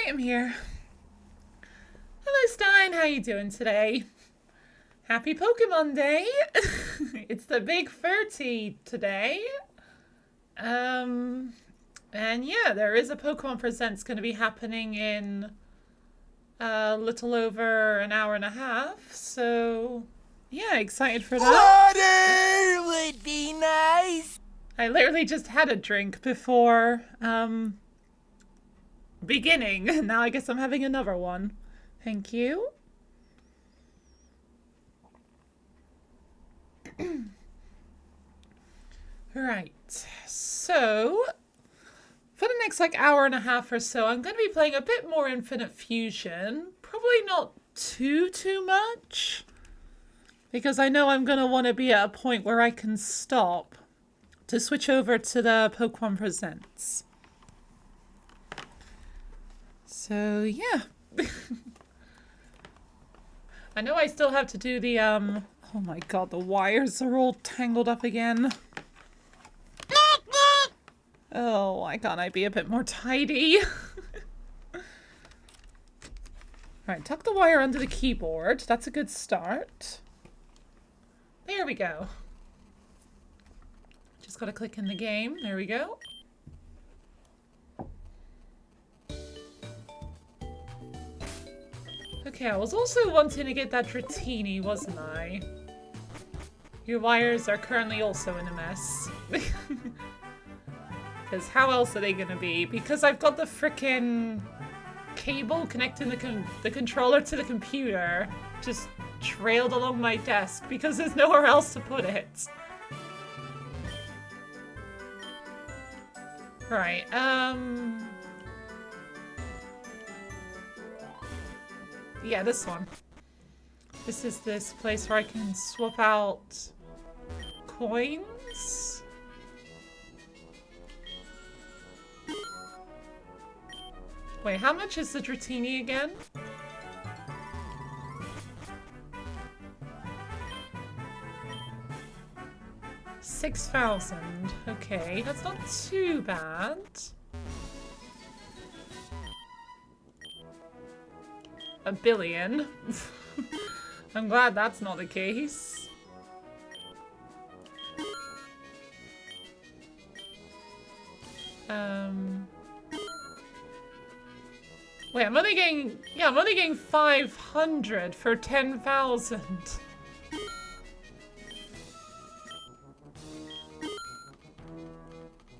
am here. Hello, Stein. How you doing today? Happy Pokemon Day. It's the big 30 today. And yeah, there is a Pokemon Presents going to be happening in a little over an hour and a half. So yeah, excited for that. Water would be nice. I literally just had a drink before beginning. Now I guess I'm having another one. Thank you. Right, so for the next hour and a half or so, I'm going to be playing a bit more Infinite Fusion. Probably not too much, because I know I'm going to want to be at a point where I can stop to switch over to the Pokemon Presents. So yeah. I know I still have to do the oh my god, the wires are all tangled up again. Oh, why can't I be a bit more tidy? Right, tuck the wire under the keyboard. That's a good start. There we go. Just gotta click in the game. There we go. Okay, I was also wanting to get that Dratini, wasn't I? Your wires are currently also in a mess. Because how else are they gonna be? Because I've got the frickin' cable connecting the controller to the computer just trailed along my desk because there's nowhere else to put it. Right, yeah, this one. This is this place where I can swap out coins. Wait, how much is the Dratini again? $6,000. Okay, that's not too bad. A billion. I'm glad that's not the case. Wait, I'm only getting 500 for 10,000.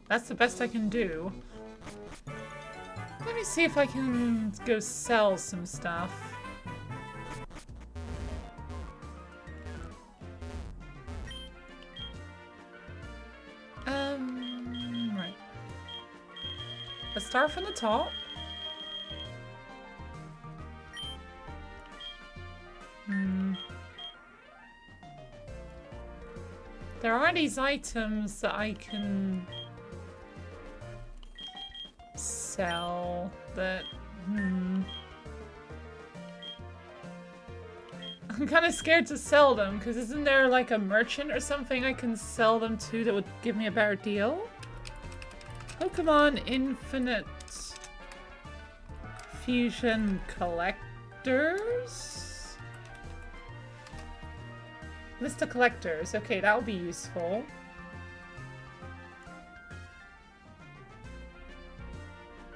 That's the best I can do. Let me see if I can go sell some stuff. Right. Let's start from the top. There are these items that I can sell that, I'm kind of scared to sell them, because isn't there like a merchant or something I can sell them to that would give me a better deal? Pokemon Infinite Fusion Collectors? List of collectors. Okay, that would be useful.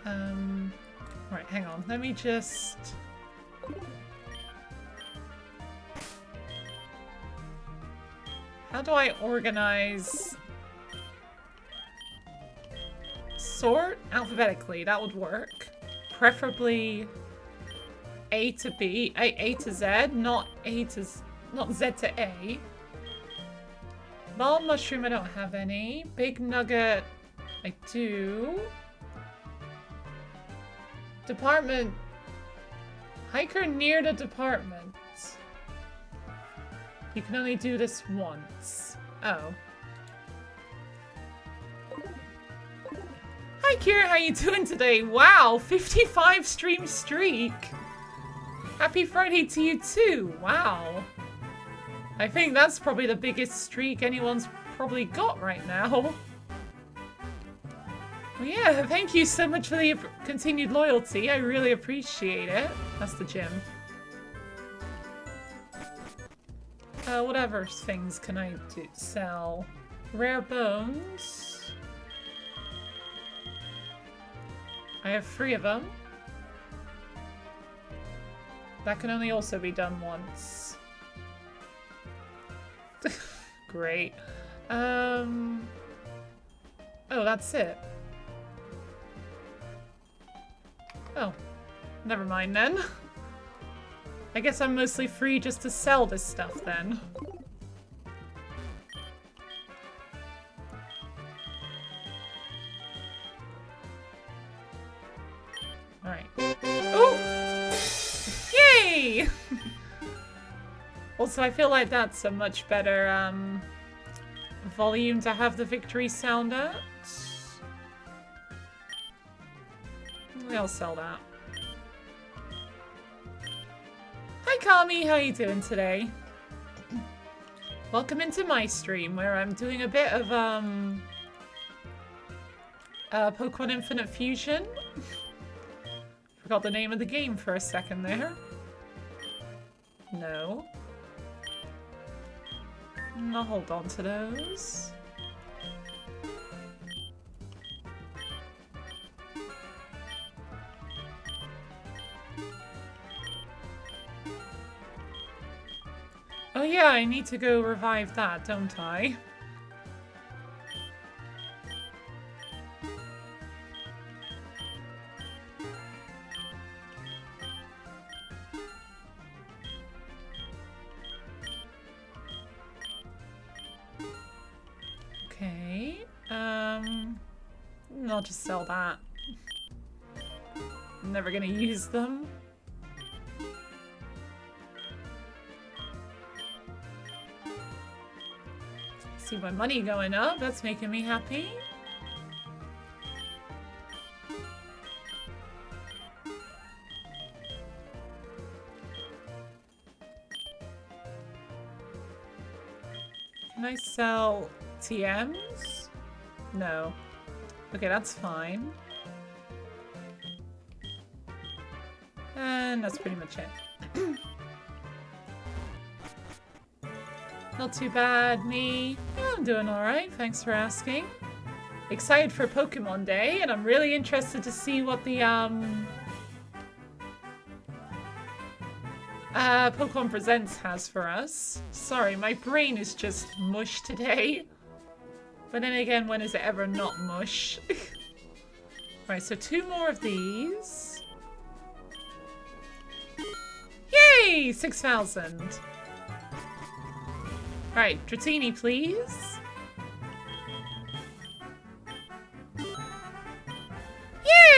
Right, hang on. Let me just... How do I organize... Sort alphabetically, that would work. Preferably A to B, A to Z, not Z to A. Ball mushroom, I don't have any. Big nugget, I do. Department. Hiker near the department. You can only do this once. Oh. Hi Kira, how you doing today? Wow, 55 stream streak. Happy Friday to you too. Wow. I think that's probably the biggest streak anyone's probably got right now. Well, yeah, thank you so much for the continued loyalty. I really appreciate it. That's the gym. Whatever things can I do? Sell? Rare bones. I have 3 of them. That can only also be done once. Great. Oh, that's it. Oh, never mind then. I guess I'm mostly free just to sell this stuff then. Alright. Oh! Yay! Also, I feel like that's a much better volume to have the victory sound at. I'll sell that. Hi Kami, how you doing today? Welcome into my stream where I'm doing a bit of Pokémon Infinite Fusion. Forgot the name of the game for a second there. No. I'll hold on to those. Oh yeah, I need to go revive that, don't I? Okay, I'll just sell that. I'm never gonna use them. See my money going up, that's making me happy. Can I sell TMs? No. Okay, that's fine. And that's pretty much it. Not too bad, me. Yeah, I'm doing alright, thanks for asking. Excited for Pokemon Day, and I'm really interested to see what the Pokemon Presents has for us. Sorry, my brain is just mush today. But then again, when is it ever not mush? Right, so 2 more of these. Yay! 6,000. Right, Dratini, please.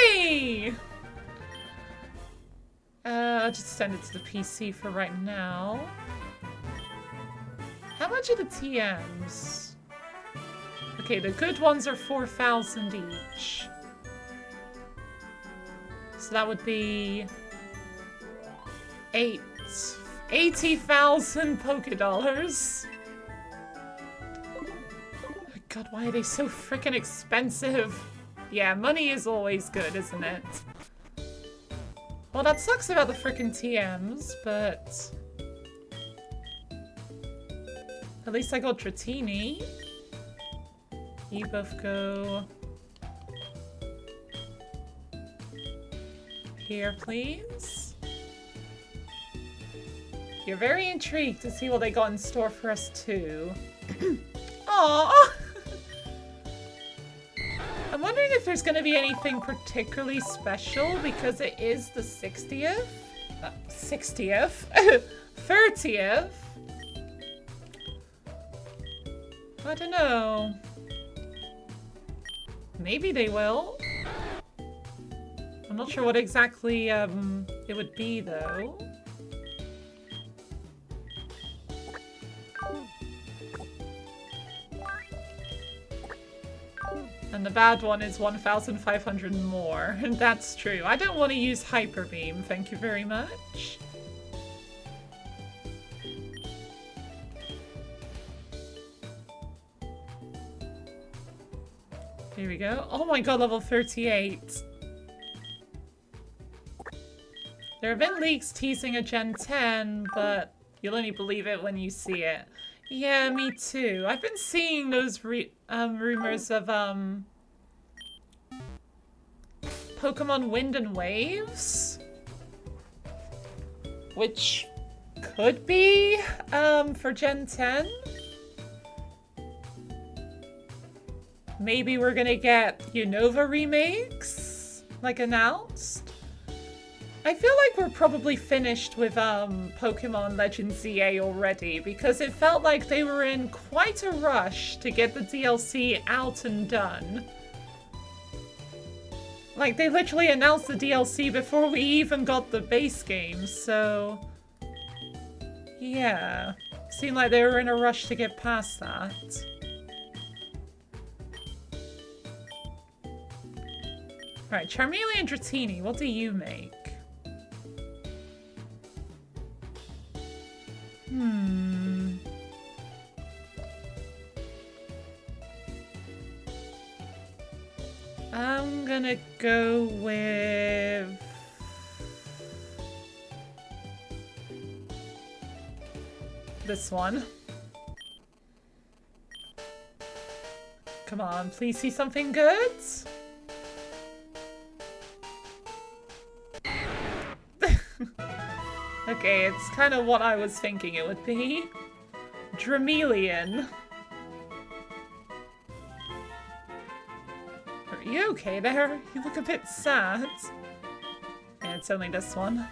Yay! I'll just send it to the PC for right now. How much are the TMs? Okay, the good ones are 4,000 each. So that would be 80,000 Pokédollars. God, why are they so freaking expensive? Yeah, money is always good, isn't it? Well, that sucks about the freaking TMs, but... at least I got Dratini. You both go... here, please. You're very intrigued to see what they got in store for us, too. Aww! I'm wondering if there's going to be anything particularly special because it is the 60th? 60th? 30th? I don't know. Maybe they will. I'm not sure what exactly it would be though. And the bad one is 1,500 more. And that's true. I don't want to use Hyper Beam, thank you very much. Here we go. Oh my god, level 38. There have been leaks teasing a Gen 10, but you'll only believe it when you see it. Yeah, me too. I've been seeing those rumors of Pokemon Wind and Waves, which could be for Gen 10. Maybe we're gonna get Unova remakes, like announced. I feel like we're probably finished with Pokemon Legends ZA already, because it felt like they were in quite a rush to get the DLC out and done. Like, they literally announced the DLC before we even got the base game, so... yeah. Seemed like they were in a rush to get past that. Alright, Charmeleon and Dratini, what do you make? I'm gonna go with... this one. Come on, please see something good? Okay, it's kind of what I was thinking it would be. Dramelian. Are you okay there? You look a bit sad. Yeah, it's only this one.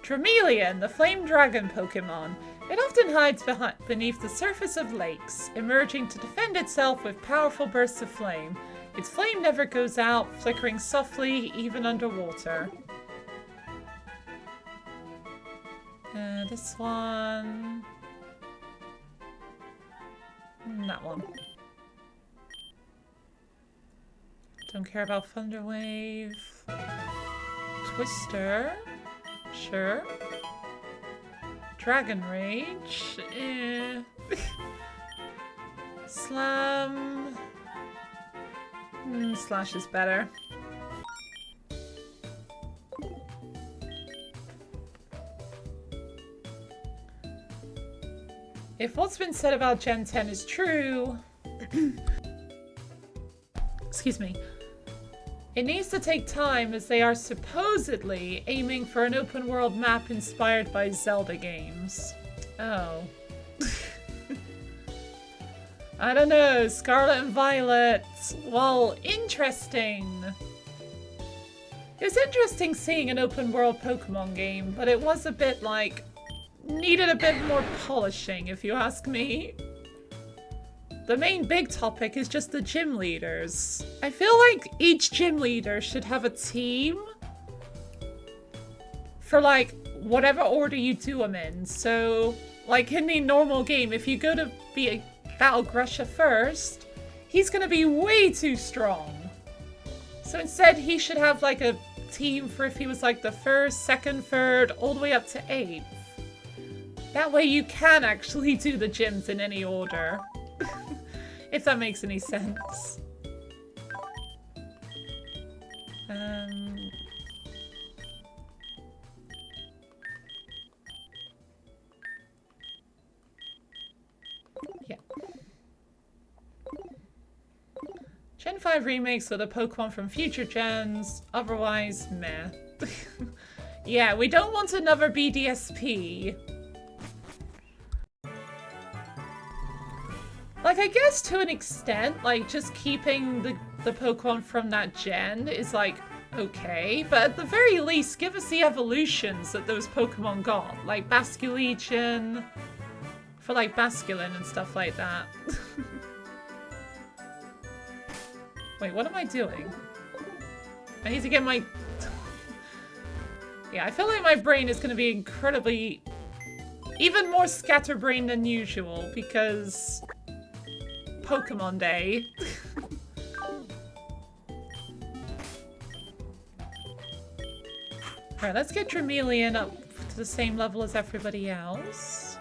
Dramelian, the flame dragon Pokemon. It often hides beneath the surface of lakes, emerging to defend itself with powerful bursts of flame. Its flame never goes out, flickering softly even underwater. This one... that one. Don't care about Thunderwave. Twister. Sure. Dragon Rage. Eh. Slam. Slash is better. If what's been said about Gen 10 is true... excuse me. It needs to take time as they are supposedly aiming for an open world map inspired by Zelda games. Oh. I don't know, Scarlet and Violet. Well, interesting. It was interesting seeing an open world Pokemon game, but it was a bit like... needed a bit more polishing, if you ask me. The main big topic is just the gym leaders. I feel like each gym leader should have a team for like whatever order you do them in. So like in the normal game, if you go to be a Battle Grusha first, he's gonna be way too strong. So instead he should have like a team for if he was like the first, second, third, all the way up to 8th. That way you can actually do the gyms in any order. If that makes any sense. Yeah. Gen 5 remakes with a Pokemon from future gens, otherwise meh. Yeah, we don't want another BDSP. Like, I guess to an extent, like, just keeping the Pokemon from that gen is, like, okay. But at the very least, give us the evolutions that those Pokemon got. Like, Basculegion, for, like, Basculin and stuff like that. Wait, what am I doing? I need to get my... yeah, I feel like my brain is going to be incredibly... even more scatterbrained than usual, because... Pokemon Day. Alright, let's get Dramelian up to the same level as everybody else.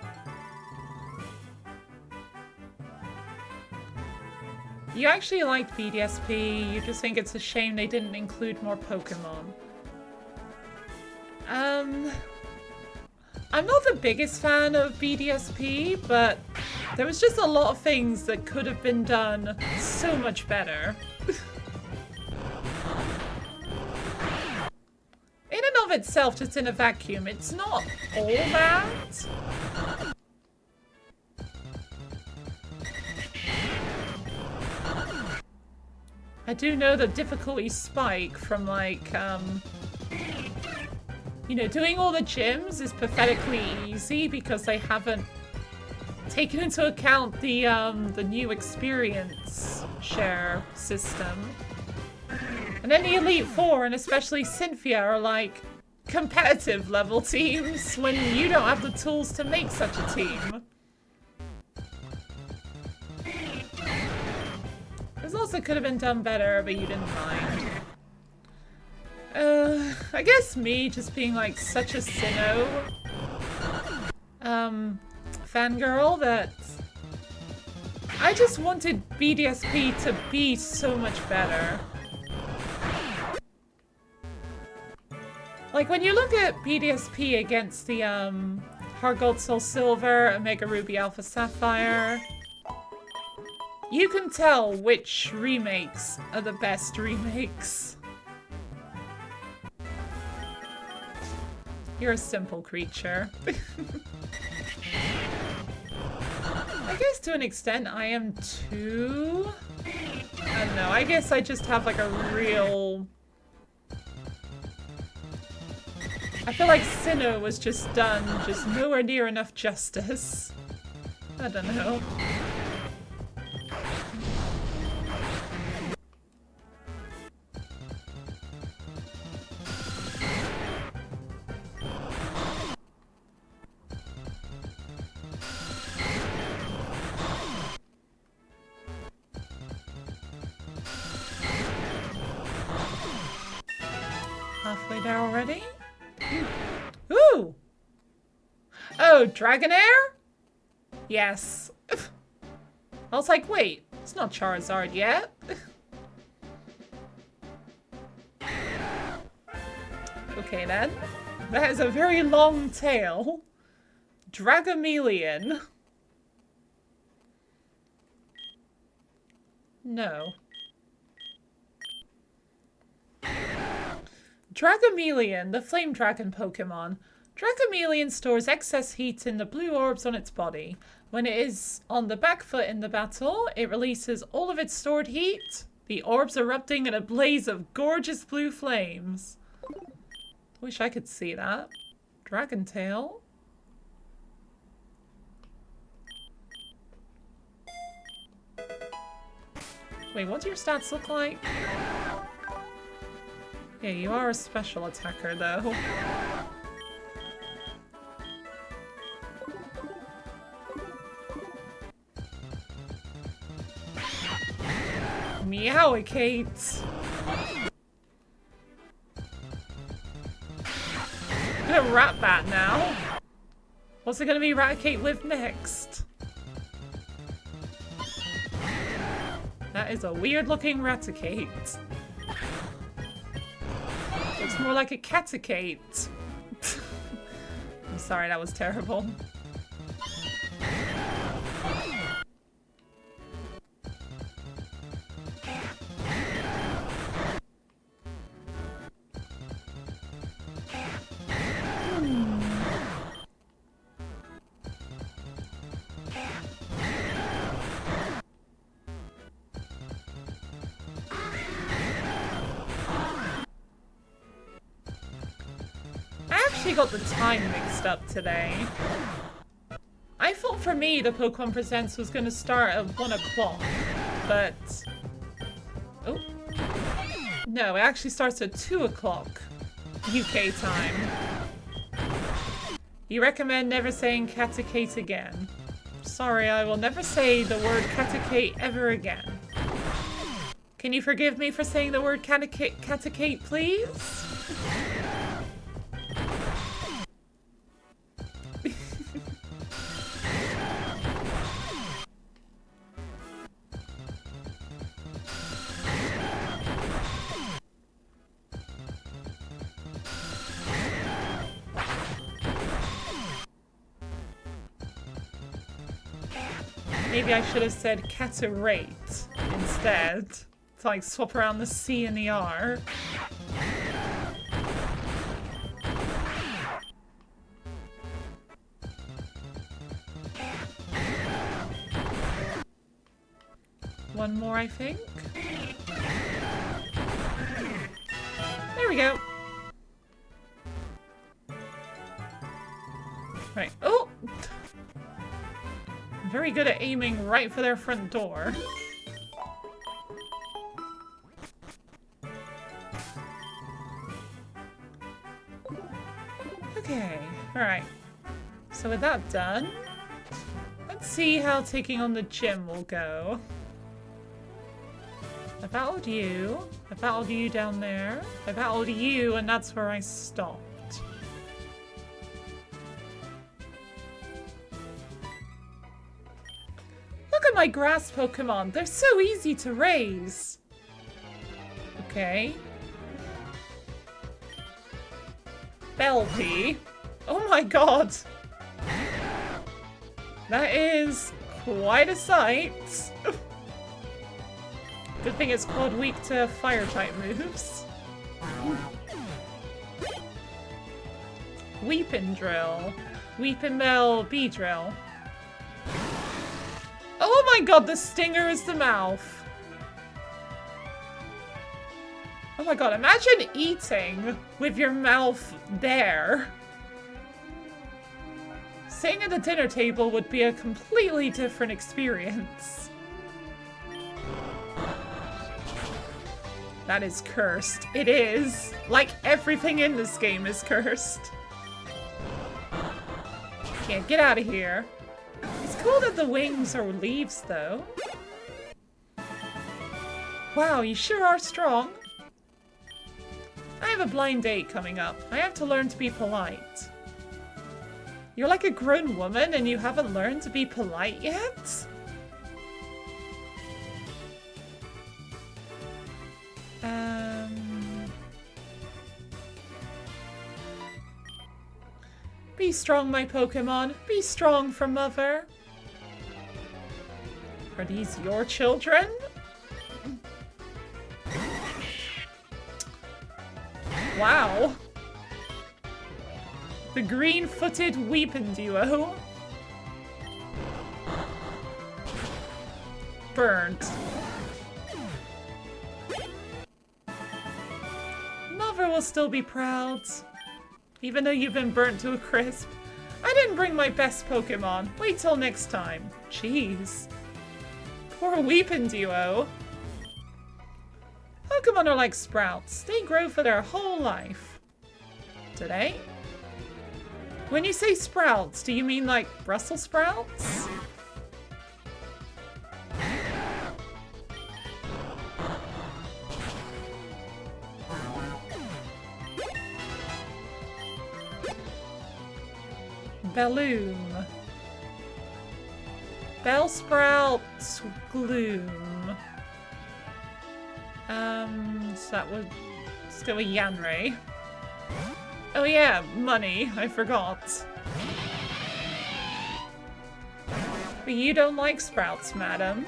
You actually liked BDSP, you just think it's a shame they didn't include more Pokémon. I'm not the biggest fan of BDSP, but there was just a lot of things that could have been done so much better. In and of itself, just in a vacuum, it's not all that. I do know the difficulties spike from like, you know, doing all the gyms is pathetically easy because they haven't taken into account the new experience share system. And then the Elite Four, and especially Cynthia, are like competitive level teams when you don't have the tools to make such a team. This also could have been done better, but you didn't mind. I guess me just being like such a Sinnoh fangirl that I just wanted BDSP to be so much better. Like when you look at BDSP against the Heart Gold Soul Silver, Omega Ruby Alpha Sapphire, you can tell which remakes are the best remakes. You're a simple creature. I guess to an extent I am too. I don't know, I guess I just have like a real... I feel like Sinnoh was just done just nowhere near enough justice. I don't know. Halfway there already? Ooh! Oh, Dragonair? Yes. I was like, wait, it's not Charizard yet. Okay then. That has a very long tail. Dragomelion. No. Dragomelion, the flame dragon Pokemon. Dragomelion stores excess heat in the blue orbs on its body. When it is on the back foot in the battle, it releases all of its stored heat, the orbs erupting in a blaze of gorgeous blue flames. Wish I could see that. Dragon tail. Wait, what do your stats look like? Yeah, you are a special attacker, though. Meowicate. I'm gonna Ratbat now. What's it gonna be Raticate with next? That is a weird looking Raticate. Looks more like a Caticate. I'm sorry, that was terrible. Got the time mixed up today. I thought for me the Pokemon Presents was going to start at 1 o'clock, but... Oh. No, it actually starts at 2 o'clock UK time. You recommend never saying Caticate again. Sorry, I will never say the word Caticate ever again. Can you forgive me for saying the word Caticate, please? Maybe I should have said catarate instead. To like swap around the C and the R. One more, I think. There we go. Right. Oh! I'm very good at aiming right for their front door. Okay. Alright. So with that done, let's see how taking on the gym will go. I battled you. I battled you down there. I battled you, and that's where I stopped. Look at my grass Pokemon. They're so easy to raise. Okay. Belty. Oh my god. That is quite a sight. Good thing it's called weak to fire-type moves. Weepin' Drill. Weepin' Bell Beedrill. Oh my god, the stinger is the mouth. Oh my god, imagine eating with your mouth there. Sitting at the dinner table would be a completely different experience. That is cursed. It is. Like everything in this game is cursed. Can't get out of here. It's cool that the wings are leaves, though. Wow, you sure are strong. I have a blind date coming up. I have to learn to be polite. You're like a grown woman and you haven't learned to be polite yet? Be strong, my Pokemon. Be strong for Mother. Are these your children? Wow. The green-footed Weepin' duo. Burnt. Mother will still be proud. Even though you've been burnt to a crisp. I didn't bring my best Pokemon. Wait till next time. Jeez. Poor Weepin' duo. Pokemon are like sprouts. They grow for their whole life. Do they? When you say sprouts, do you mean like Brussels sprouts? Balloon. Bellsprout Gloom. So that would... Let's go with Yanray. Oh yeah, money. I forgot. But you don't like sprouts, madam.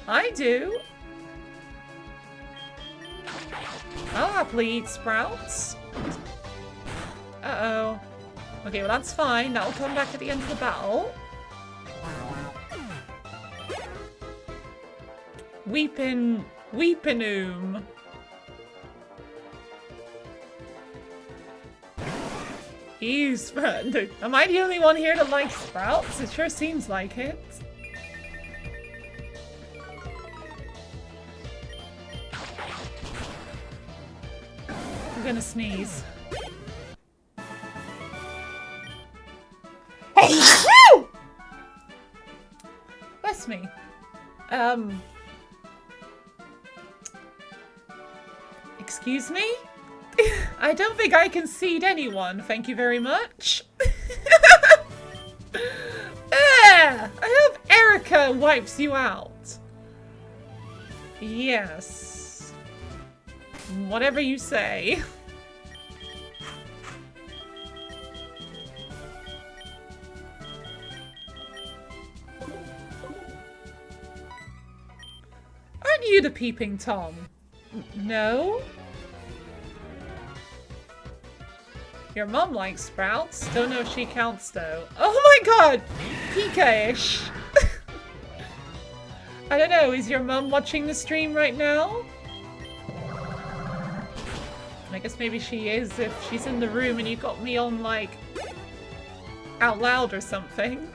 I do. I'll happily eat sprouts. Uh-oh. Okay, well that's fine. That'll come back at the end of the battle. Weepinoom. Am I the only one here that likes sprouts? It sure seems like it. I'm gonna sneeze. Bless me. Excuse me? I don't think I concede anyone, thank you very much. I hope Erica wipes you out. Yes. Whatever you say. you the peeping Tom? No? Your mom likes sprouts. Don't know if she counts though. Oh my god! Pika-ish. I don't know, is your mom watching the stream right now? I guess maybe she is if she's in the room and you got me on, like, out loud or something.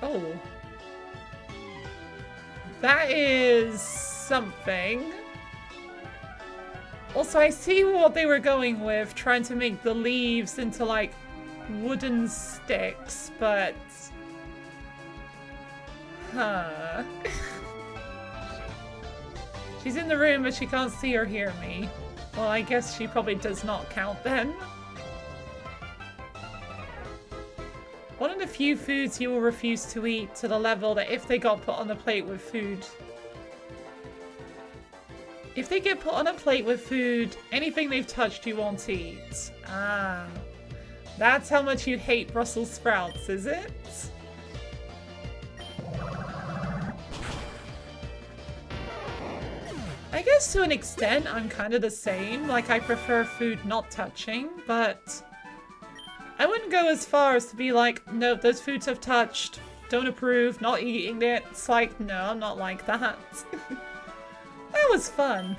Oh. That is something. Also, I see what they were going with, trying to make the leaves into, like, wooden sticks, but... Huh. She's in the room, but she can't see or hear me. Well, I guess she probably does not count then. One of the few foods you will refuse to eat to the level that if they got put on a plate with food... If they get put on a plate with food, anything they've touched you won't eat. Ah. That's how much you hate Brussels sprouts, is it? I guess to an extent, I'm kind of the same. Like, I prefer food not touching, but... I wouldn't go as far as to be like, no, those foods have touched. Don't approve, not eating it. It's like, no, I'm not like that. That was fun.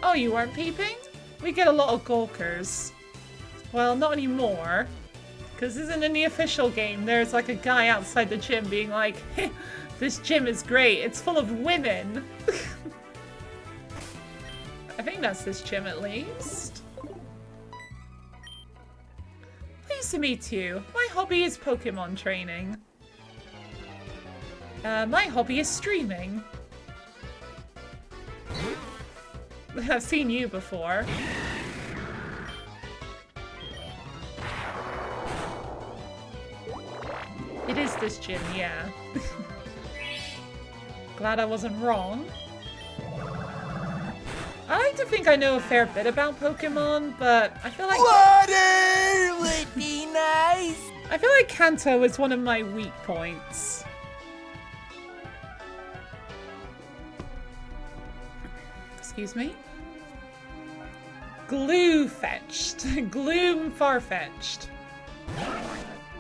Oh, you weren't peeping? We get a lot of gawkers. Well, not anymore. Because isn't in the official game, there's like a guy outside the gym being like, this gym is great, it's full of women. I think that's this gym at least. Pleased to meet you. My hobby is Pokémon training. My hobby is streaming. I've seen you before. It is this gym, yeah. Glad I wasn't wrong. I like to think I know a fair bit about Pokemon, but I feel like... Water would be nice! I feel like Kanto is one of my weak points. Excuse me? Glue fetched. Gloom far-fetched.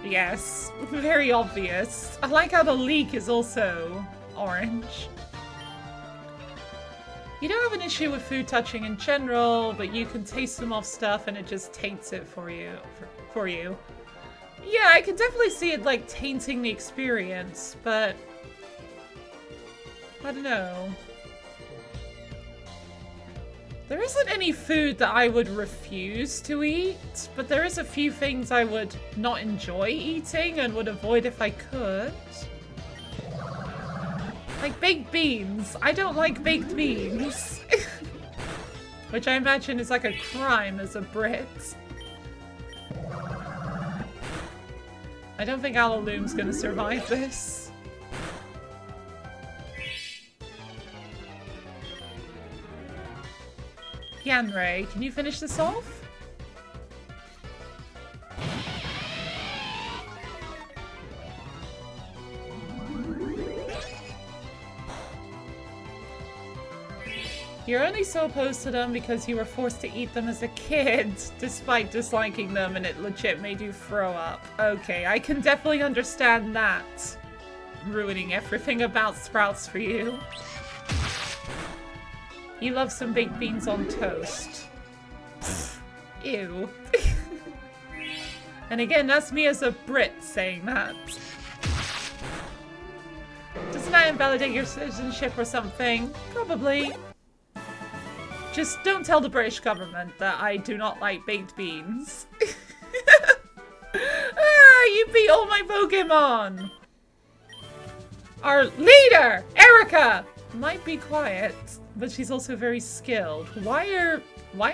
Yes, very obvious. I like how the leek is also orange. You don't have an issue with food touching in general, but you can taste them off stuff and it just taints it for you. Yeah, I can definitely see it like tainting the experience, but I don't know. There isn't any food that I would refuse to eat, but there is a few things I would not enjoy eating and would avoid if I could. Like baked beans. I don't like baked beans. Which I imagine is like a crime as a Brit. I don't think Alaloom's gonna survive this. Yanrei, can you finish this off? You're only so opposed to them because you were forced to eat them as a kid, despite disliking them, and it legit made you throw up. Okay, I can definitely understand that. Ruining everything about sprouts for you. You love some baked beans on toast. Ew. And again, that's me as a Brit saying that. Doesn't that invalidate your citizenship or something? Probably. Just don't tell the British government that I do not like baked beans. Ah, you beat all my Pokemon! Our leader, Erica, might be quiet, but she's also very skilled. Why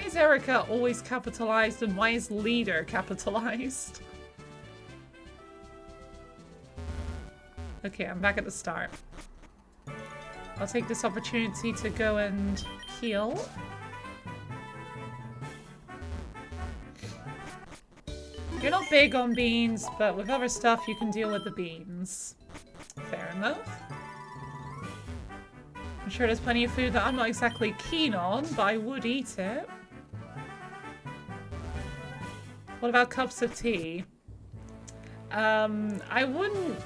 is Erica always capitalized and why is leader capitalized? Okay, I'm back at the start. I'll take this opportunity to go and heal. You're not big on beans, but with other stuff you can deal with the beans. Fair mouth. I'm sure there's plenty of food that I'm not exactly keen on, but I would eat it. What about cups of tea? I wouldn't...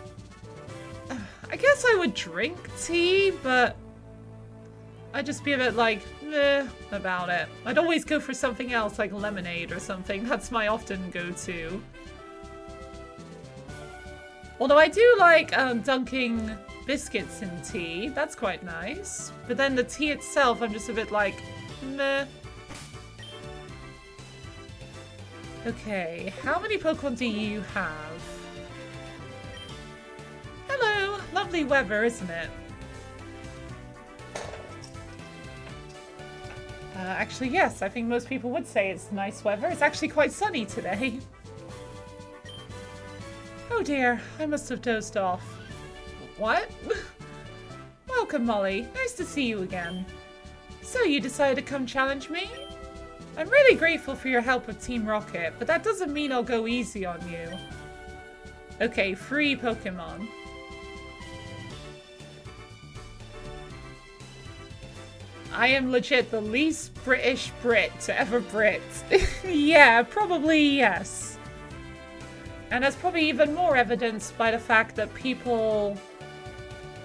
I guess I would drink tea, but I'd just be a bit like, meh, about it. I'd always go for something else, like lemonade or something. That's my often go-to. Although I do like dunking biscuits in tea. That's quite nice. But then the tea itself, I'm just a bit like, meh. Okay, how many Pokemon do you have? Hello! Lovely weather, isn't it? Actually, yes, I think most people would say it's nice weather. It's actually quite sunny today. Oh dear, I must have dozed off. What? Welcome, Molly. Nice to see you again. So you decided to come challenge me? I'm really grateful for your help with Team Rocket, but that doesn't mean I'll go easy on you. Okay, free Pokemon. I am legit the least British Brit to ever Brit. Yeah, probably yes. And that's probably even more evidenced by the fact that people...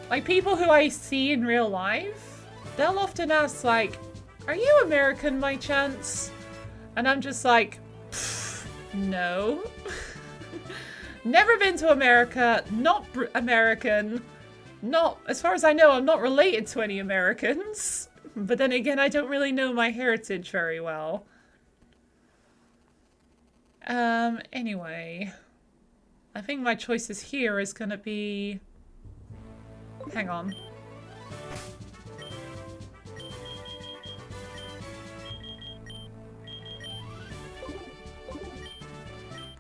like, people who I see in real life, they'll often ask, like, are you American, by chance? And I'm just like, no. Never been to America, not American, not, as far as I know, I'm not related to any Americans. But then again, I don't really know my heritage very well. Anyway. I think my choices here is gonna be... hang on.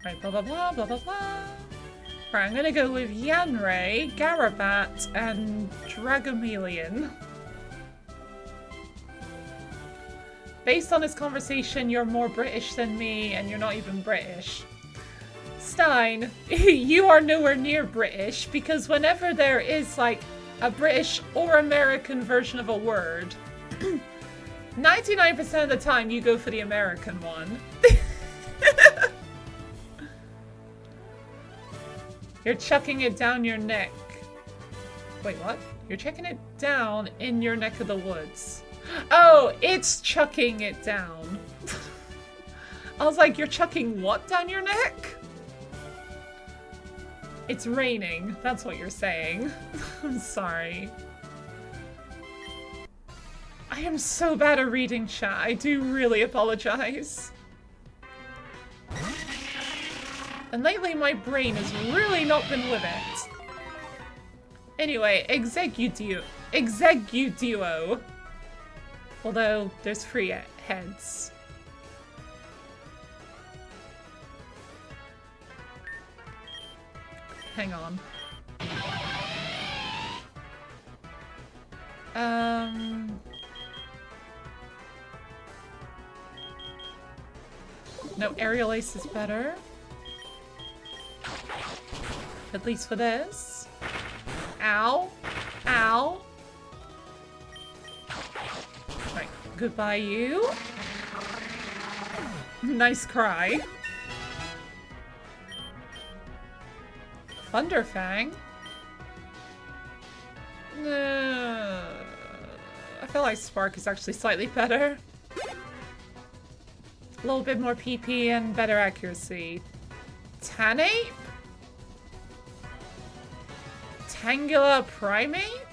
Right, blah blah blah blah blah blah. Right, I'm gonna go with Yanray, Garabat, and Dragomelion. Based on this conversation, you're more British than me, and you're not even British. Stein, you are nowhere near British, because whenever there is, like, a British or American version of a word, 99% of the time you go for the American one. You're chucking it down your neck. Wait, what? You're chucking it down in your neck of the woods. Oh, it's chucking it down. I was like, you're chucking what down your neck? It's raining. That's what you're saying. I'm sorry. I am so bad at reading chat. I do really apologize. And lately my brain has really not been with it. Anyway, Execuduo. Although, there's 3 heads. Hang on. No, Aerial Ace is better. At least for this. Ow. Ow. Right, goodbye you. Nice cry. Thunderfang? I feel like Spark is actually slightly better. A little bit more PP and better accuracy. Tanape? Tangela Primate?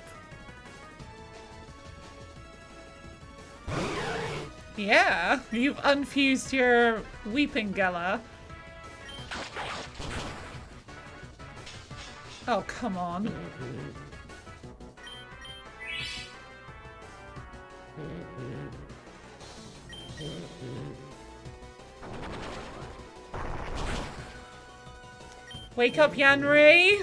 Yeah, you've unfused your Weepingella. Oh, come on. Wake up, Yanray!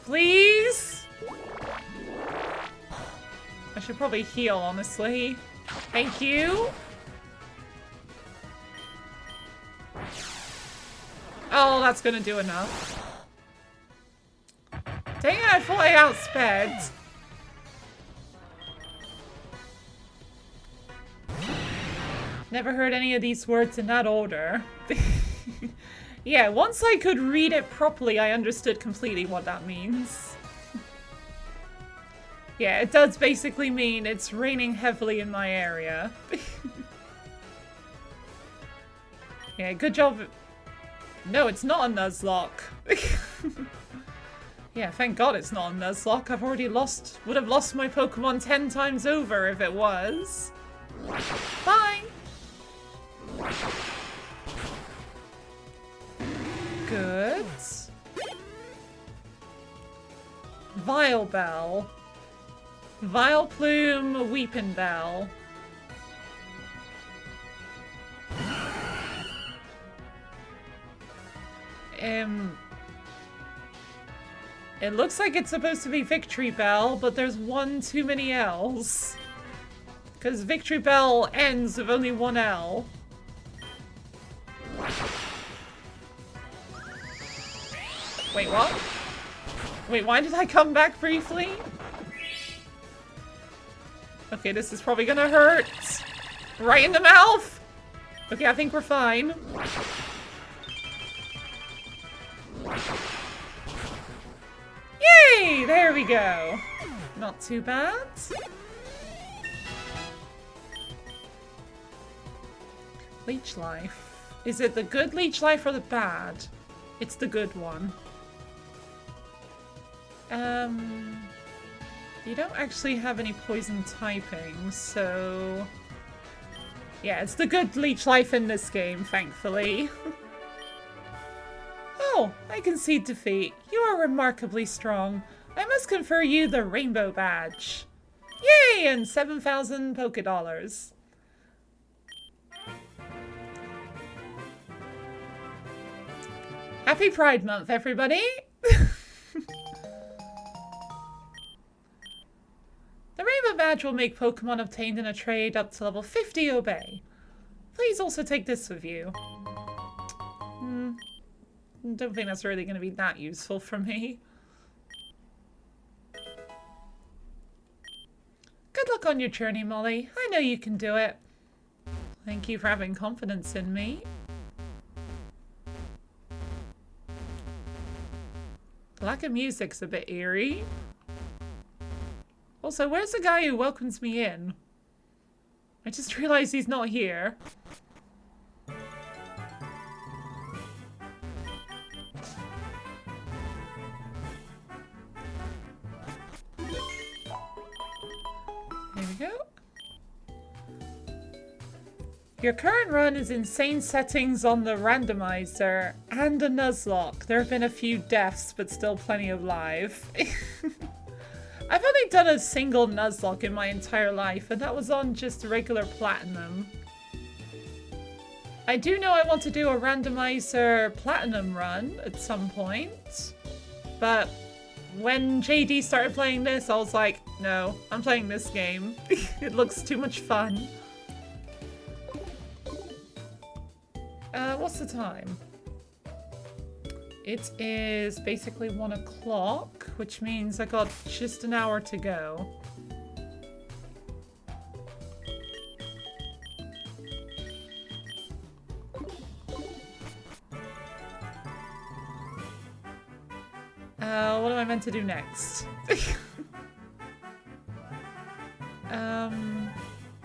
Please? I should probably heal, honestly. Thank you. Oh, that's gonna do enough. I thought I outsped. Never heard any of these words in that order. Yeah, once I could read it properly, I understood completely what that means. Yeah, it does basically mean it's raining heavily in my area. Yeah, good job. No, it's not a Nuzlocke. Yeah, thank God it's not a Nuzlocke. I've already would have lost my Pokemon 10 times over if it was. Bye! Good. Vileplume, Vileplume, Weeping Bell. It looks like it's supposed to be Victory Bell, but there's one too many L's. Because Victory Bell ends with only one L. Wait, what? Wait, why did I come back briefly? Okay, this is probably gonna hurt. Right in the mouth! Okay, I think we're fine. Yay! There we go. Not too bad. Leech Life. Is it the good Leech Life or the bad? It's the good one. You don't actually have any poison typing, so... Yeah, it's the good Leech Life in this game, thankfully. Oh, I concede defeat. You are remarkably strong. I must confer you the Rainbow Badge. Yay! And 7,000 Pokédollars. Happy Pride Month, everybody! The Rainbow Badge will make Pokemon obtained in a trade up to level 50 obey. Please also take this with you. Don't think that's really going to be that useful for me. Good luck on your journey, Molly. I know you can do it. Thank you for having confidence in me. The lack of music's a bit eerie. Also, where's the guy who welcomes me in? I just realized he's not here. There we go. Your current run is insane settings on the randomizer and a Nuzlocke. There have been a few deaths, but still plenty of live. I've only done a single Nuzlocke in my entire life, and that was on just regular Platinum. I do know I want to do a randomizer Platinum run at some point, but when JD started playing this, I was like, no, I'm playing this game. It looks too much fun. What's the time? It is basically 1 o'clock, which means I got just an hour to go. What am I meant to do next?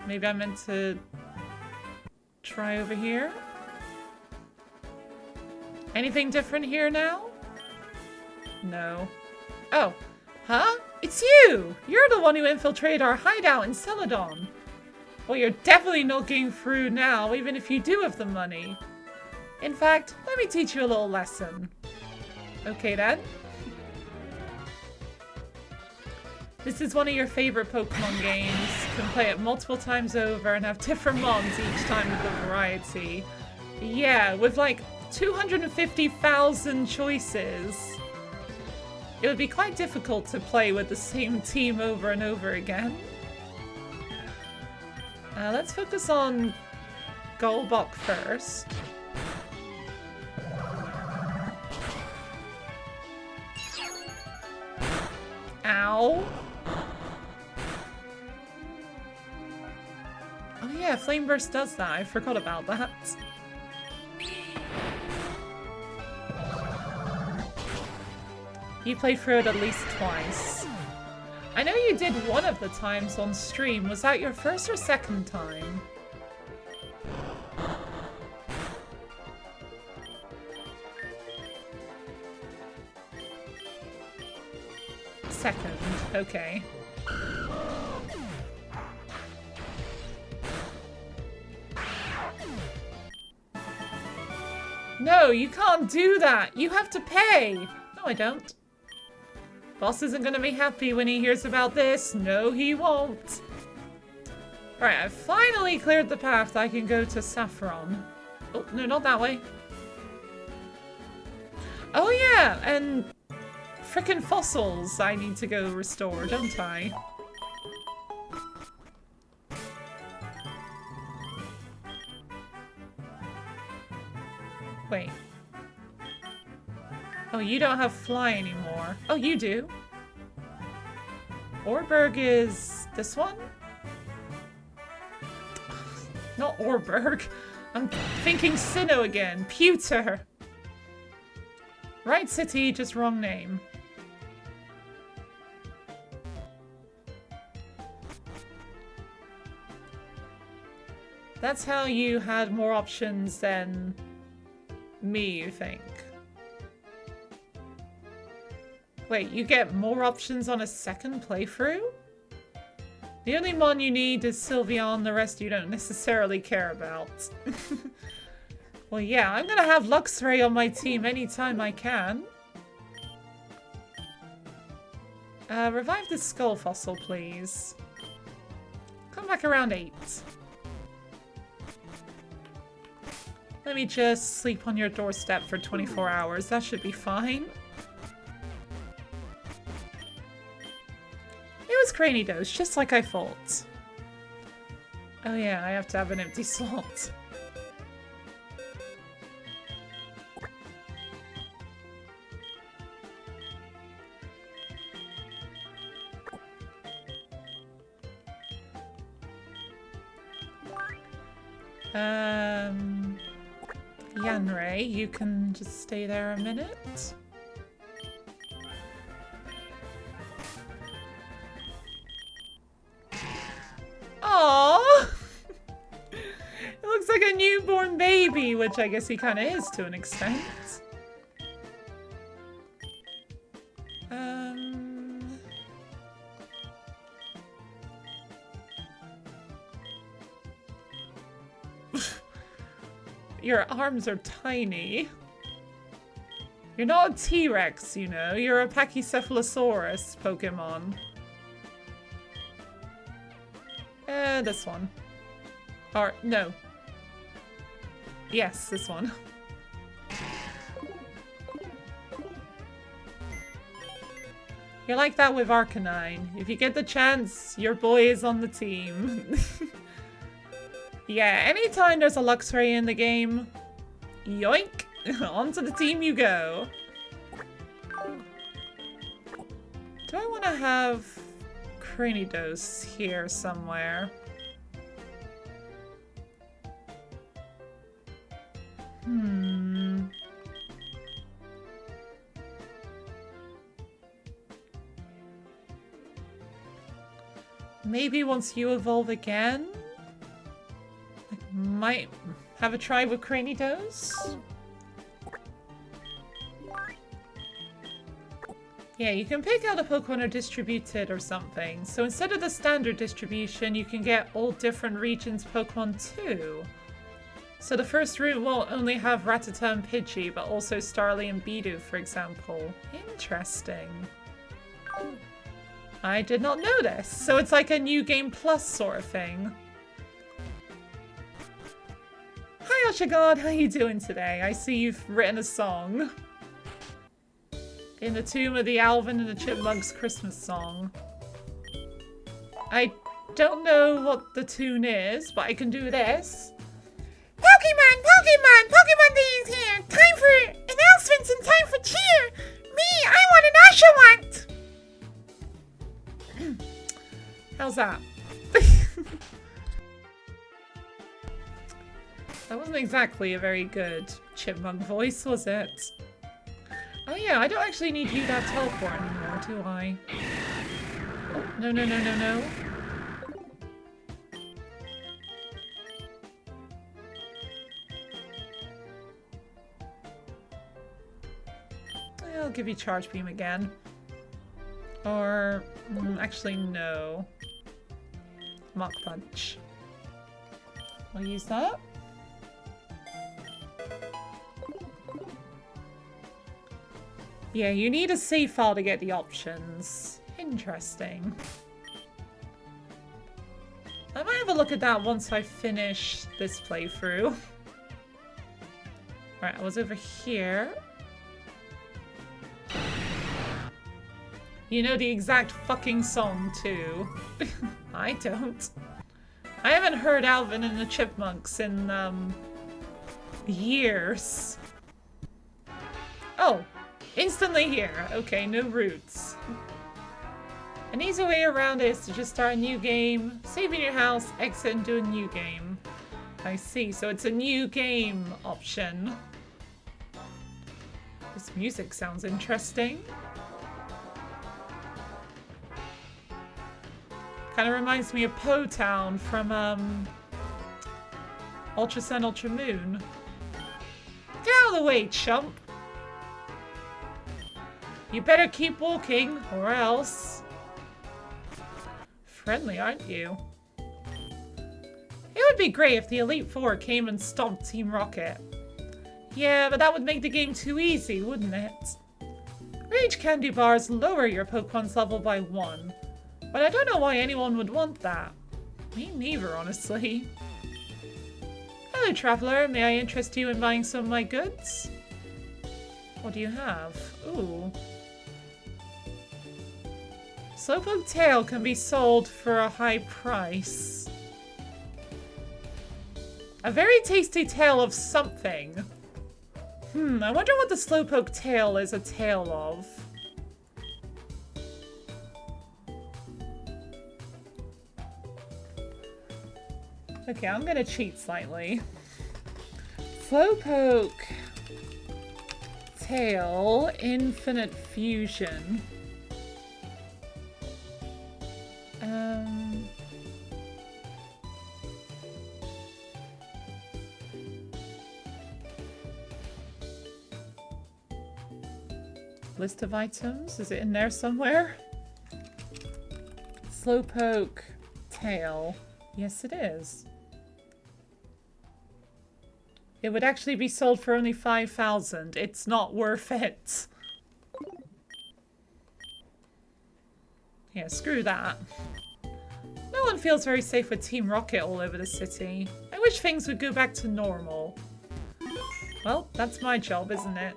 Maybe I'm meant to try over here? Anything different here now? No. Oh. Huh? It's you! You're the one who infiltrated our hideout in Celadon. Well, you're definitely not getting through now, even if you do have the money. In fact, let me teach you a little lesson. Okay, then. This is one of your favorite Pokemon games. You can play it multiple times over and have different mons each time with the variety. Yeah, with like 250,000 choices. It would be quite difficult to play with the same team over and over again. Let's focus on Golbok first. Ow. Oh yeah, Flame Burst does that. I forgot about that. You played through it at least twice. I know you did one of the times on stream. Was that your first or second time? Second, okay. No, you can't do that. You have to pay. No, I don't. Boss isn't gonna be happy when he hears about this. No, he won't. Alright, I've finally cleared the path. I can go to Saffron. Oh, no, not that way. Oh yeah, and frickin' fossils I need to go restore, don't I? Wait. Oh, you don't have fly anymore. Oh, you do. Orberg is this one? Not Orberg. I'm thinking Sinnoh again. Pewter. Right city, just wrong name. That's how you had more options than me, you think? Wait, you get more options on a second playthrough? The only one you need is Sylveon, the rest you don't necessarily care about. Well, yeah, I'm gonna have Luxray on my team anytime I can. Revive the skull fossil, please. Come back around 8. Let me just sleep on your doorstep for 24 hours. That should be fine. It was Cranidos, just like I thought. Oh yeah, I have to have an empty slot. Yanrei, you can just stay there a minute. Aww! It looks like a newborn baby, which I guess he kind of is to an extent. Your arms are tiny. You're not a T-Rex, you know. You're a Pachycephalosaurus Pokemon. This one. Or, no. Yes, this one. You're like that with Arcanine. If you get the chance, your boy is on the team. Yeah, anytime there's a Luxray in the game, yoink, onto the team you go. Do I want to have Cranidos here somewhere? Maybe once you evolve again? Might have a try with Cranidos? Yeah, you can pick out a Pokemon or distribute it or something. So instead of the standard distribution, you can get all different regions Pokemon too. So the first route won't only have Rattata and Pidgey, but also Starly and Bidoof, for example. Interesting. I did not know this. So it's like a New Game Plus sort of thing. Hi Oshagod, how you doing today? I see you've written a song. In the Tomb of the Alvin and the Chipmunks Christmas song. I don't know what the tune is, but I can do this. Pokemon! Pokemon! Pokemon Day is here! Time for announcements and time for cheer! Me, I want an Oshawott! How's that? That wasn't exactly a very good chipmunk voice, was it? Oh yeah, I don't actually need you that teleport anymore, do I? Oh, no, no, no, no, no. I'll give you Charge Beam again. Or, actually no. Mach Punch. I'll use that. Yeah, you need a save file to get the options. Interesting. I might have a look at that once I finish this playthrough. Alright, I was over here. You know the exact fucking song, too. I don't. I haven't heard Alvin and the Chipmunks in, years. Oh, instantly here. Okay, no roots. An easy way around it is to just start a new game, save in your house, exit and do a new game. I see, so it's a new game option. This music sounds interesting. Kind of reminds me of Po Town from Ultra Sun, Ultra Moon. Get out of the way, chump! You better keep walking, or else. Friendly, aren't you? It would be great if the Elite Four came and stomped Team Rocket. Yeah, but that would make the game too easy, wouldn't it? Rage candy bars lower your Pokemon's level by 1. But I don't know why anyone would want that. Me neither, honestly. Hello, traveler. May I interest you in buying some of my goods? What do you have? Ooh. Slowpoke tail can be sold for a high price. A very tasty tail of something. I wonder what the Slowpoke tail is a tail of. Okay, I'm gonna cheat slightly. Slowpoke tail infinite fusion. List of items? Is it in there somewhere? Slowpoke tail. Yes, it is. It would actually be sold for only 5,000. It's not worth it. Yeah, screw that. No one feels very safe with Team Rocket all over the city. I wish things would go back to normal. Well, that's my job, isn't it?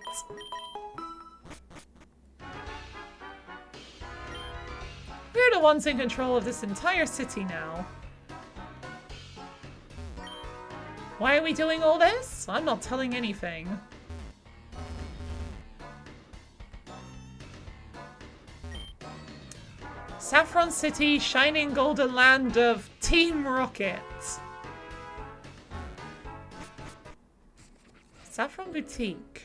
We're the ones in control of this entire city now. Why are we doing all this? I'm not telling anything. Saffron City, shining golden land of Team Rocket. Saffron Boutique.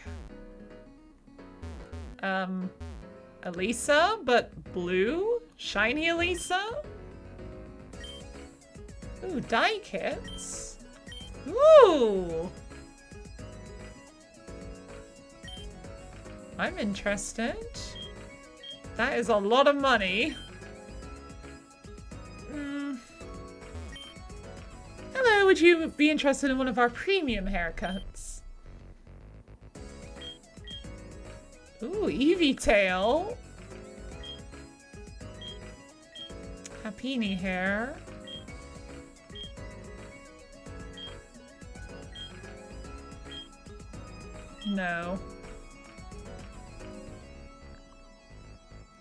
Elisa, but blue? Shiny Elisa? Ooh, dye kits. Ooh! I'm interested. That is a lot of money. Hello, would you be interested in one of our premium haircuts? Ooh, Eevee tail. Happini hair. No.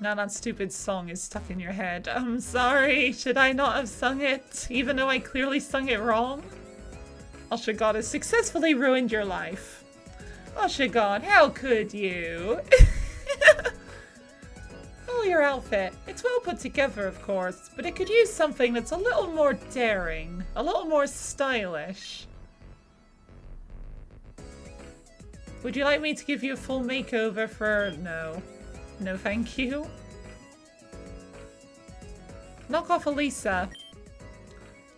Now that stupid song is stuck in your head. I'm sorry, should I not have sung it, even though I clearly sung it wrong? Oshagod has successfully ruined your life. Oshagod, how could you? Oh, steal your outfit. It's well put together, of course, but it could use something that's a little more daring, a little more stylish. Would you like me to give you a full makeover for... No. No, thank you. Knock off Elisa.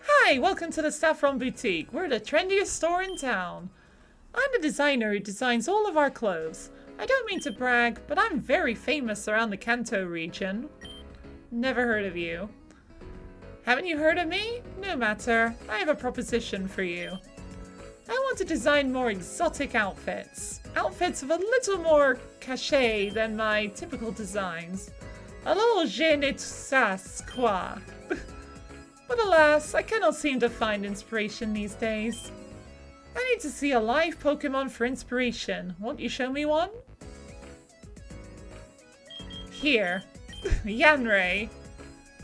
Hi, welcome to the Saffron Boutique. We're the trendiest store in town. I'm the designer who designs all of our clothes. I don't mean to brag, but I'm very famous around the Kanto region. Never heard of you. Haven't you heard of me? No matter. I have a proposition for you. I want to design more exotic outfits. Outfits with a little more cachet than my typical designs. A little je ne sais quoi. But alas, I cannot seem to find inspiration these days. I need to see a live Pokémon for inspiration. Won't you show me one? Here. Yanrei.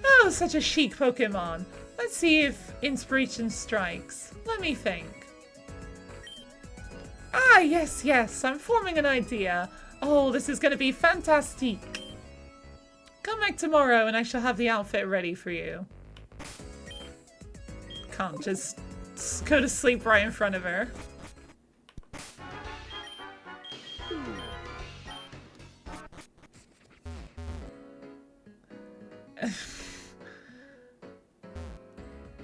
Oh, such a chic Pokémon. Let's see if inspiration strikes. Let me think. Ah, yes, yes. I'm forming an idea. Oh, this is going to be fantastic. Come back tomorrow and I shall have the outfit ready for you. Can't just go to sleep right in front of her.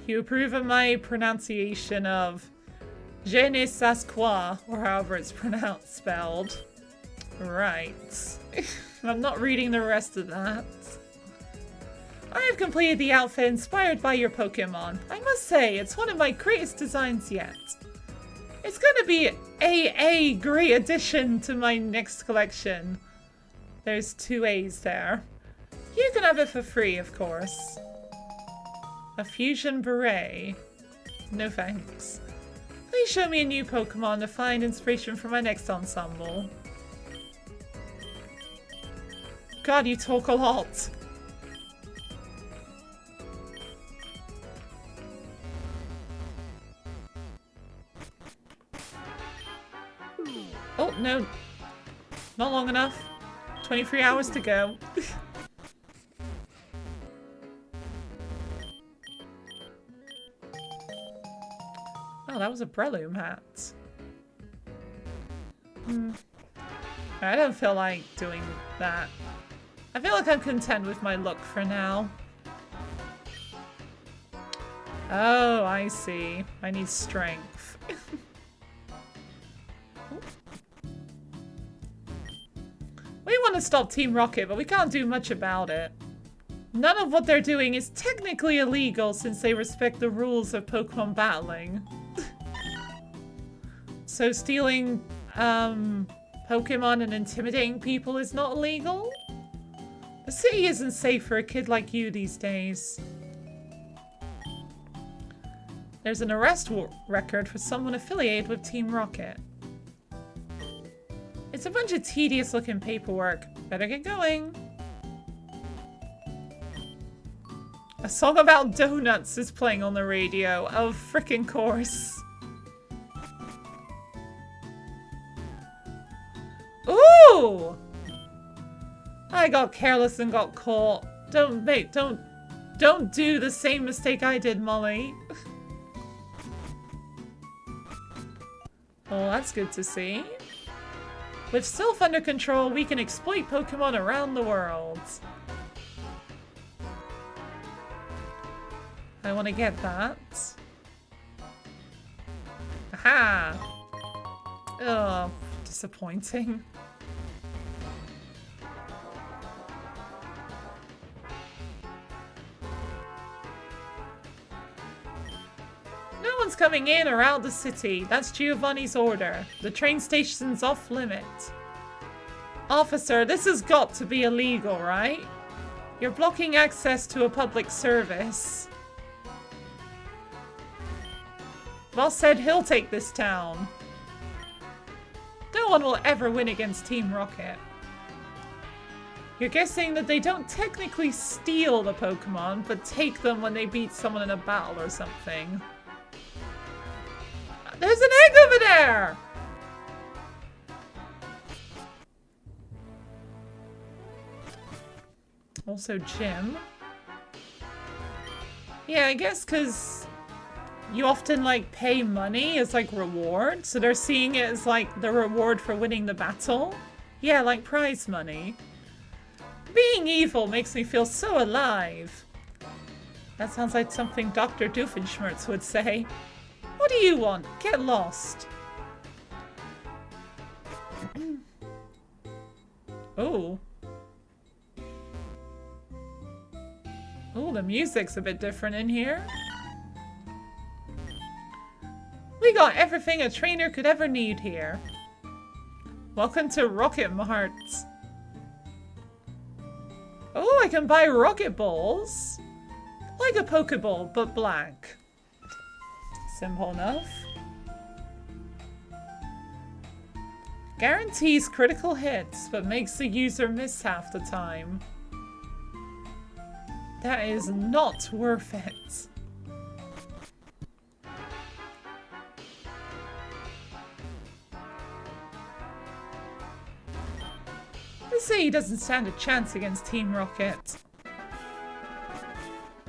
You approve of my pronunciation of je ne sais quoi, or however it's spelled. Right. I'm not reading the rest of that. I have completed the outfit inspired by your Pokémon. I must say, it's one of my greatest designs yet. It's gonna be a great addition to my next collection. There's 2 A's there. You can have it for free, of course. A fusion beret. No thanks. Please show me a new Pokémon to find inspiration for my next ensemble. God, you talk a lot. Oh, no. Not long enough. 23 hours to go. Oh, that was a Breloom hat. I don't feel like doing that. I feel like I'm content with my look for now. Oh, I see. I need strength. We want to stop Team Rocket, but we can't do much about it. None of what they're doing is technically illegal since they respect the rules of Pokemon battling. So stealing Pokemon and intimidating people is not illegal? The city isn't safe for a kid like you these days. There's an arrest record for someone affiliated with Team Rocket. It's a bunch of tedious looking paperwork. Better get going. A song about donuts is playing on the radio. Of frickin' course. Ooh! I got careless and got caught. Don't do the same mistake I did, Molly. Well, that's good to see. With Sylph under control, we can exploit Pokemon around the world. I want to get that. Aha! Ugh, disappointing. No one's coming in or out the city. That's Giovanni's order. The train station's off limit. Officer, this has got to be illegal, right? You're blocking access to a public service. Boss said he'll take this town. No one will ever win against Team Rocket. You're guessing that they don't technically steal the Pokemon, but take them when they beat someone in a battle or something. There's an egg over there! Also gym. Yeah, I guess because you often like pay money as like reward, so they're seeing it as like the reward for winning the battle. Yeah, like prize money. Being evil makes me feel so alive. That sounds like something Dr. Doofenshmirtz would say. What do you want? Get lost. Oh. Oh, the music's a bit different in here. We got everything a trainer could ever need here. Welcome to Rocket Mart. Oh, I can buy rocket balls. Like a Pokeball, but black. Simple enough. Guarantees critical hits, but makes the user miss half the time. That is not worth it. Let's say he doesn't stand a chance against Team Rocket.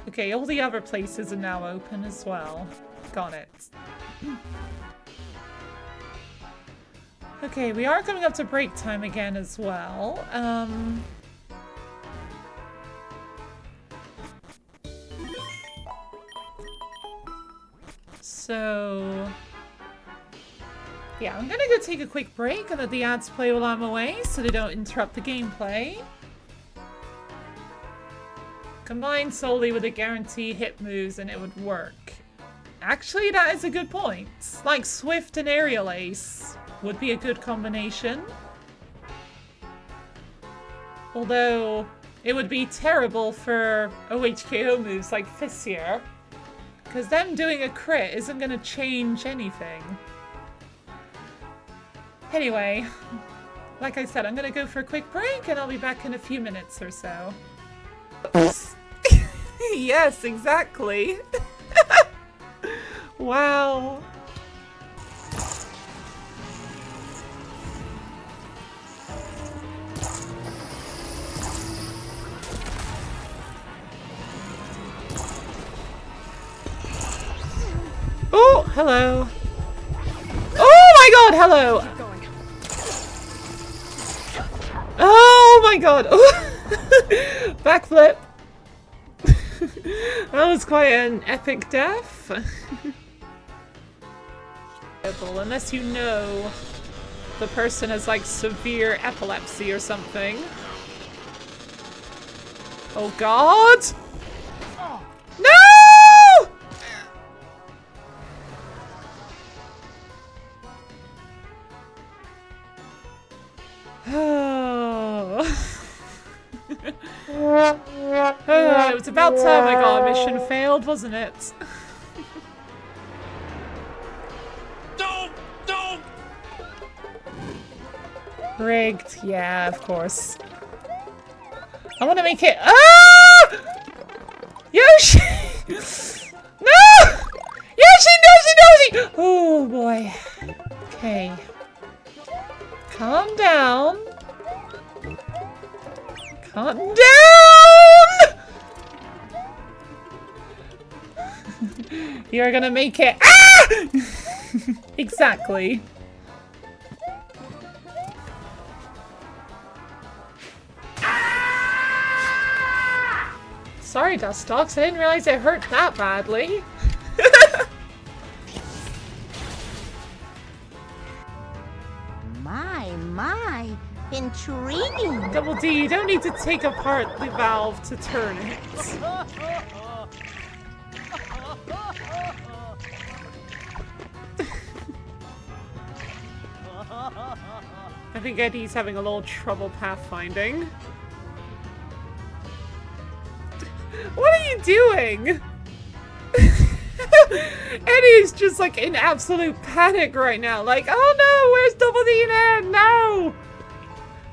Okay, all the other places are now open as well. Got it. Okay, we are coming up to break time again as well. So... yeah, I'm gonna go take a quick break and let the ads play while I'm away so they don't interrupt the gameplay. Combine solely with the guarantee hit moves and it would work. Actually, that is a good point. Like Swift and Aerial Ace would be a good combination. Although, it would be terrible for OHKO moves like Fissure. Because them doing a crit isn't going to change anything. Anyway, like I said, I'm going to go for a quick break and I'll be back in a few minutes or so. Yes, exactly. Wow. Oh, hello. Oh my god, hello. Oh my god. Backflip. That was quite an epic death. Unless you know the person has like severe epilepsy or something. Oh god! No! Oh. It was about time I got a mission failed, wasn't it? No! Rigged, yeah, of course. I want to make it. Ah! Yoshi! No! Yoshi! Oh boy. Okay. Calm down. Calm down! You're gonna make it. Ah! Exactly. Sorry, Dustox. I didn't realize it hurt that badly. My, intriguing. Double D, you don't need to take apart the valve to turn it. I think Eddie's having a little trouble pathfinding. What are you doing? Eddie's just like in absolute panic right now. Like, oh no, where's Double D and Ed? No!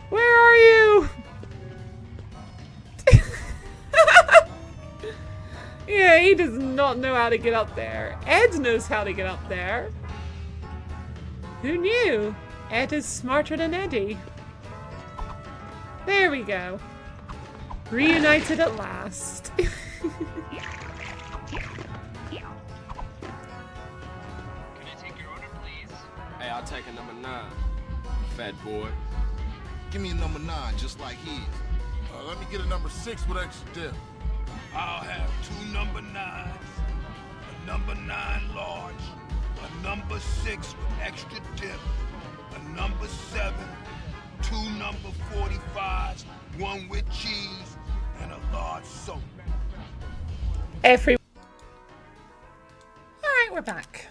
Where are you? Yeah, he does not know how to get up there. Ed knows how to get up there. Who knew? Ed is smarter than Eddie. There we go. Reunited at last. Hey, I'll take a number 9. Fat boy. Give me a number 9, just like his. Let me get a number 6 with extra dip. I'll have 2 number 9s, a number 9 large, a number 6 with extra dip, a number 7, 2 number 45s, 1 with cheese, and a large soda. Alright, we're back.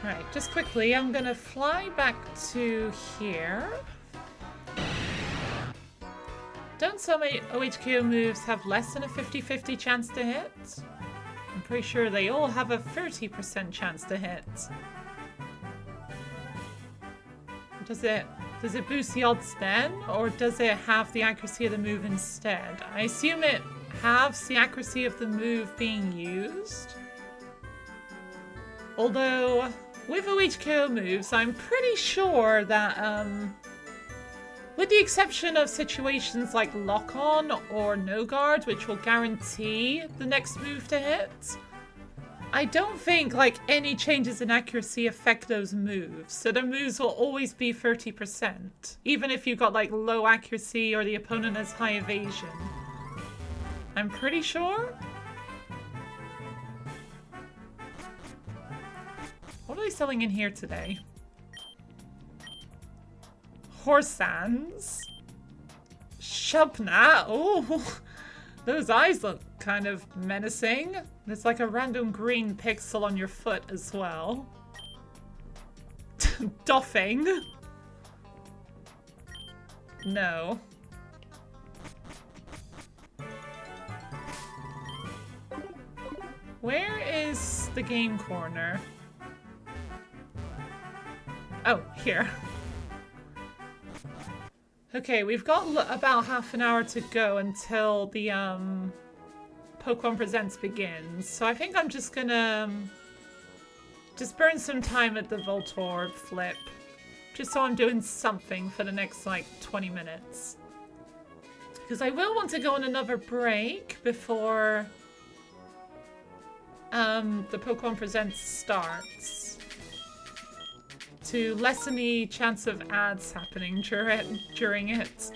Right, just quickly, I'm gonna fly back to here. Don't some OHKO moves have less than a 50-50 chance to hit? I'm pretty sure they all have a 30% chance to hit. Does it boost the odds then, or does it have the accuracy of the move instead? I assume it halves the accuracy of the move being used. Although, with OHKO moves, I'm pretty sure that, with the exception of situations like lock-on or no guard, which will guarantee the next move to hit, I don't think, like, any changes in accuracy affect those moves. So the moves will always be 30%, even if you've got, like, low accuracy or the opponent has high evasion. I'm pretty sure. What are they selling in here today? Horsans. Shubna. Oh, those eyes look kind of menacing. There's like a random green pixel on your foot as well. Doffing. No. Where is the game corner? Oh, here. Okay, we've got about half an hour to go until the Pokemon Presents begins. So I think I'm just gonna just burn some time at the Voltorb flip. Just so I'm doing something for the next, like, 20 minutes. Because I will want to go on another break before the Pokemon Presents starts. To lessen the chance of ads happening during it.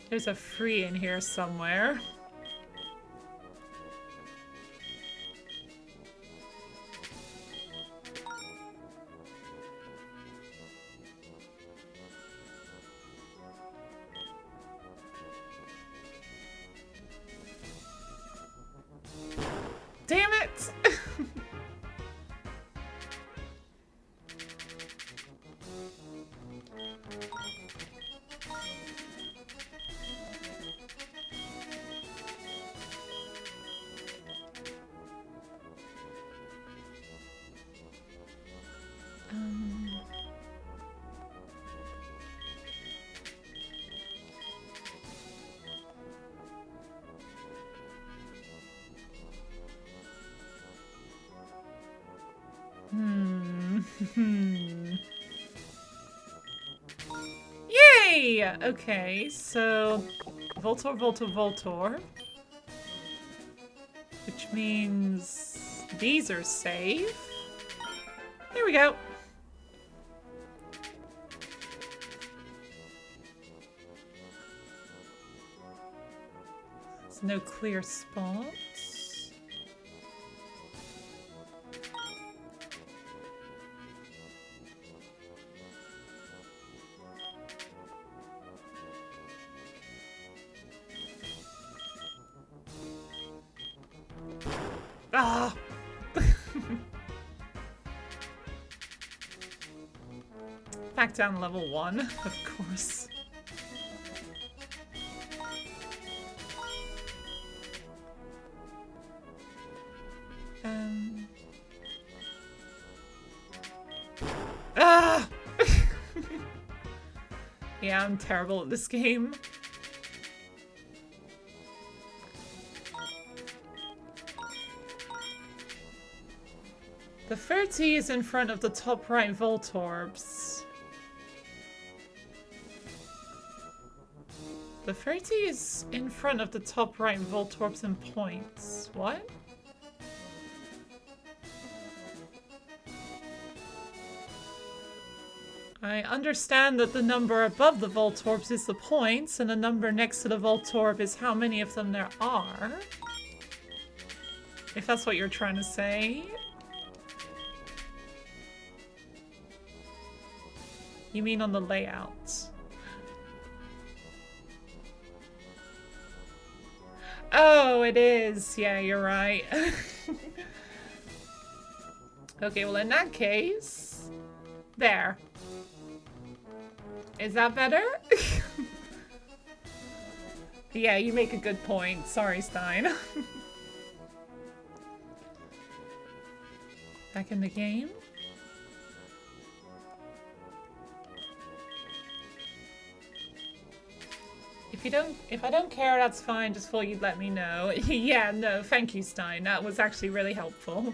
There's a free in here somewhere. Damn it! Yay! Okay, so Voltor. Which means these are safe. There we go. There's no clear spots. Ah! Back down level 1, of course. Ah! Yeah, I'm terrible at this game. The 30 is in front of the top right Voltorbs. The 30 is in front of the top right Voltorbs and points. What? I understand that the number above the Voltorbs is the points, and the number next to the Voltorb is how many of them there are. If that's what you're trying to say. You mean on the layout? Oh, it is. Yeah, you're right. Okay, well in that case... There. Is that better? Yeah, you make a good point. Sorry, Stein. Back in the game. If I don't care, that's fine. Just thought you'd let me know. Yeah, no, thank you, Stein. That was actually really helpful.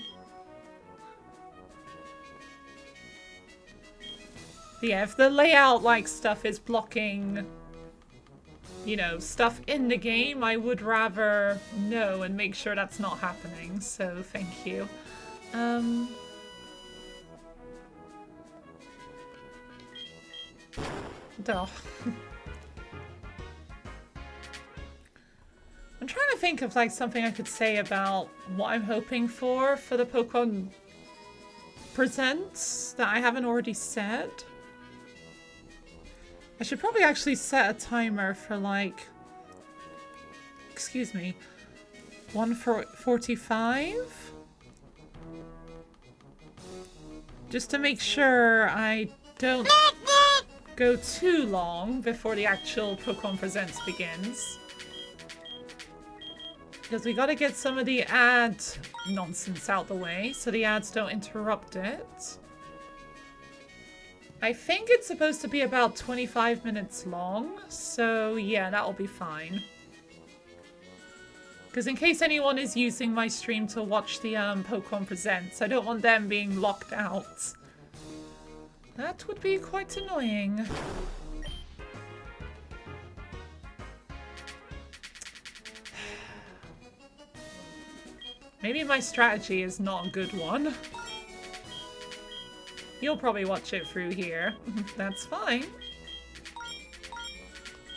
Yeah, if the layout, like, stuff is blocking, you know, stuff in the game, I would rather know and make sure that's not happening. So, thank you. Duh. I'm trying to think of like something I could say about what I'm hoping for the Pokemon Presents that I haven't already said. I should probably actually set a timer for like, excuse me, 1:45? Just to make sure I don't go too long before the actual Pokemon Presents begins. Because we gotta get some of the ad nonsense out the way so the ads don't interrupt it. I think it's supposed to be about 25 minutes long, so yeah, that'll be fine. Because in case anyone is using my stream to watch the Pokemon Presents, I don't want them being locked out. That would be quite annoying. Maybe my strategy is not a good one. You'll probably watch it through here. That's fine.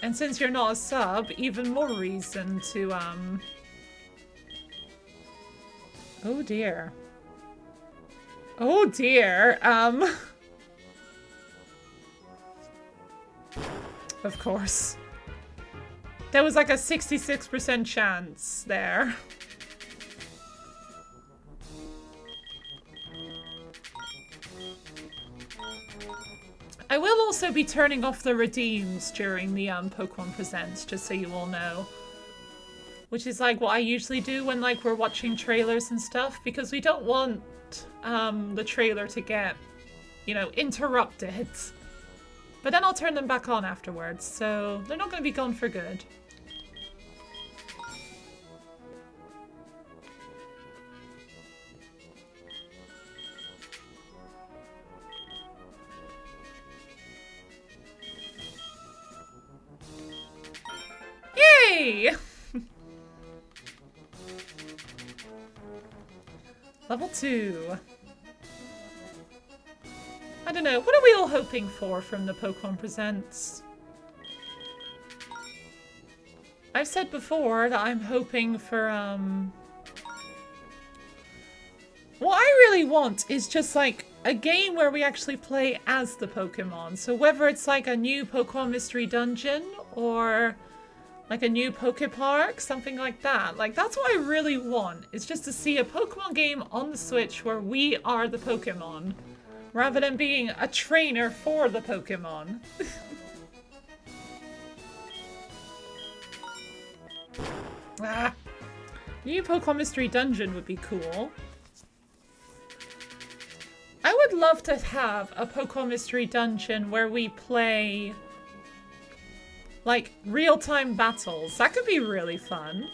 And since you're not a sub, even more reason to, Oh dear. Oh dear, Of course. There was like a 66% chance there. I will also be turning off the redeems during the Pokemon Presents, just so you all know. Which is like what I usually do when like we're watching trailers and stuff, because we don't want the trailer to get, you know, interrupted. But then I'll turn them back on afterwards, so they're not going to be gone for good. Yay! Level 2. I don't know, what are we all hoping for from the Pokemon Presents? I've said before that I'm hoping for, what I really want is just like a game where we actually play as the Pokemon. So whether it's like a new Pokemon Mystery Dungeon or like a new Pokepark, something like that. Like, that's what I really want, is just to see a Pokemon game on the Switch where we are the Pokemon, rather than being a trainer for the Pokemon. Ah. New Pokemon Mystery Dungeon would be cool. I would love to have a Pokemon Mystery Dungeon where we play like real-time battles. That could be really fun.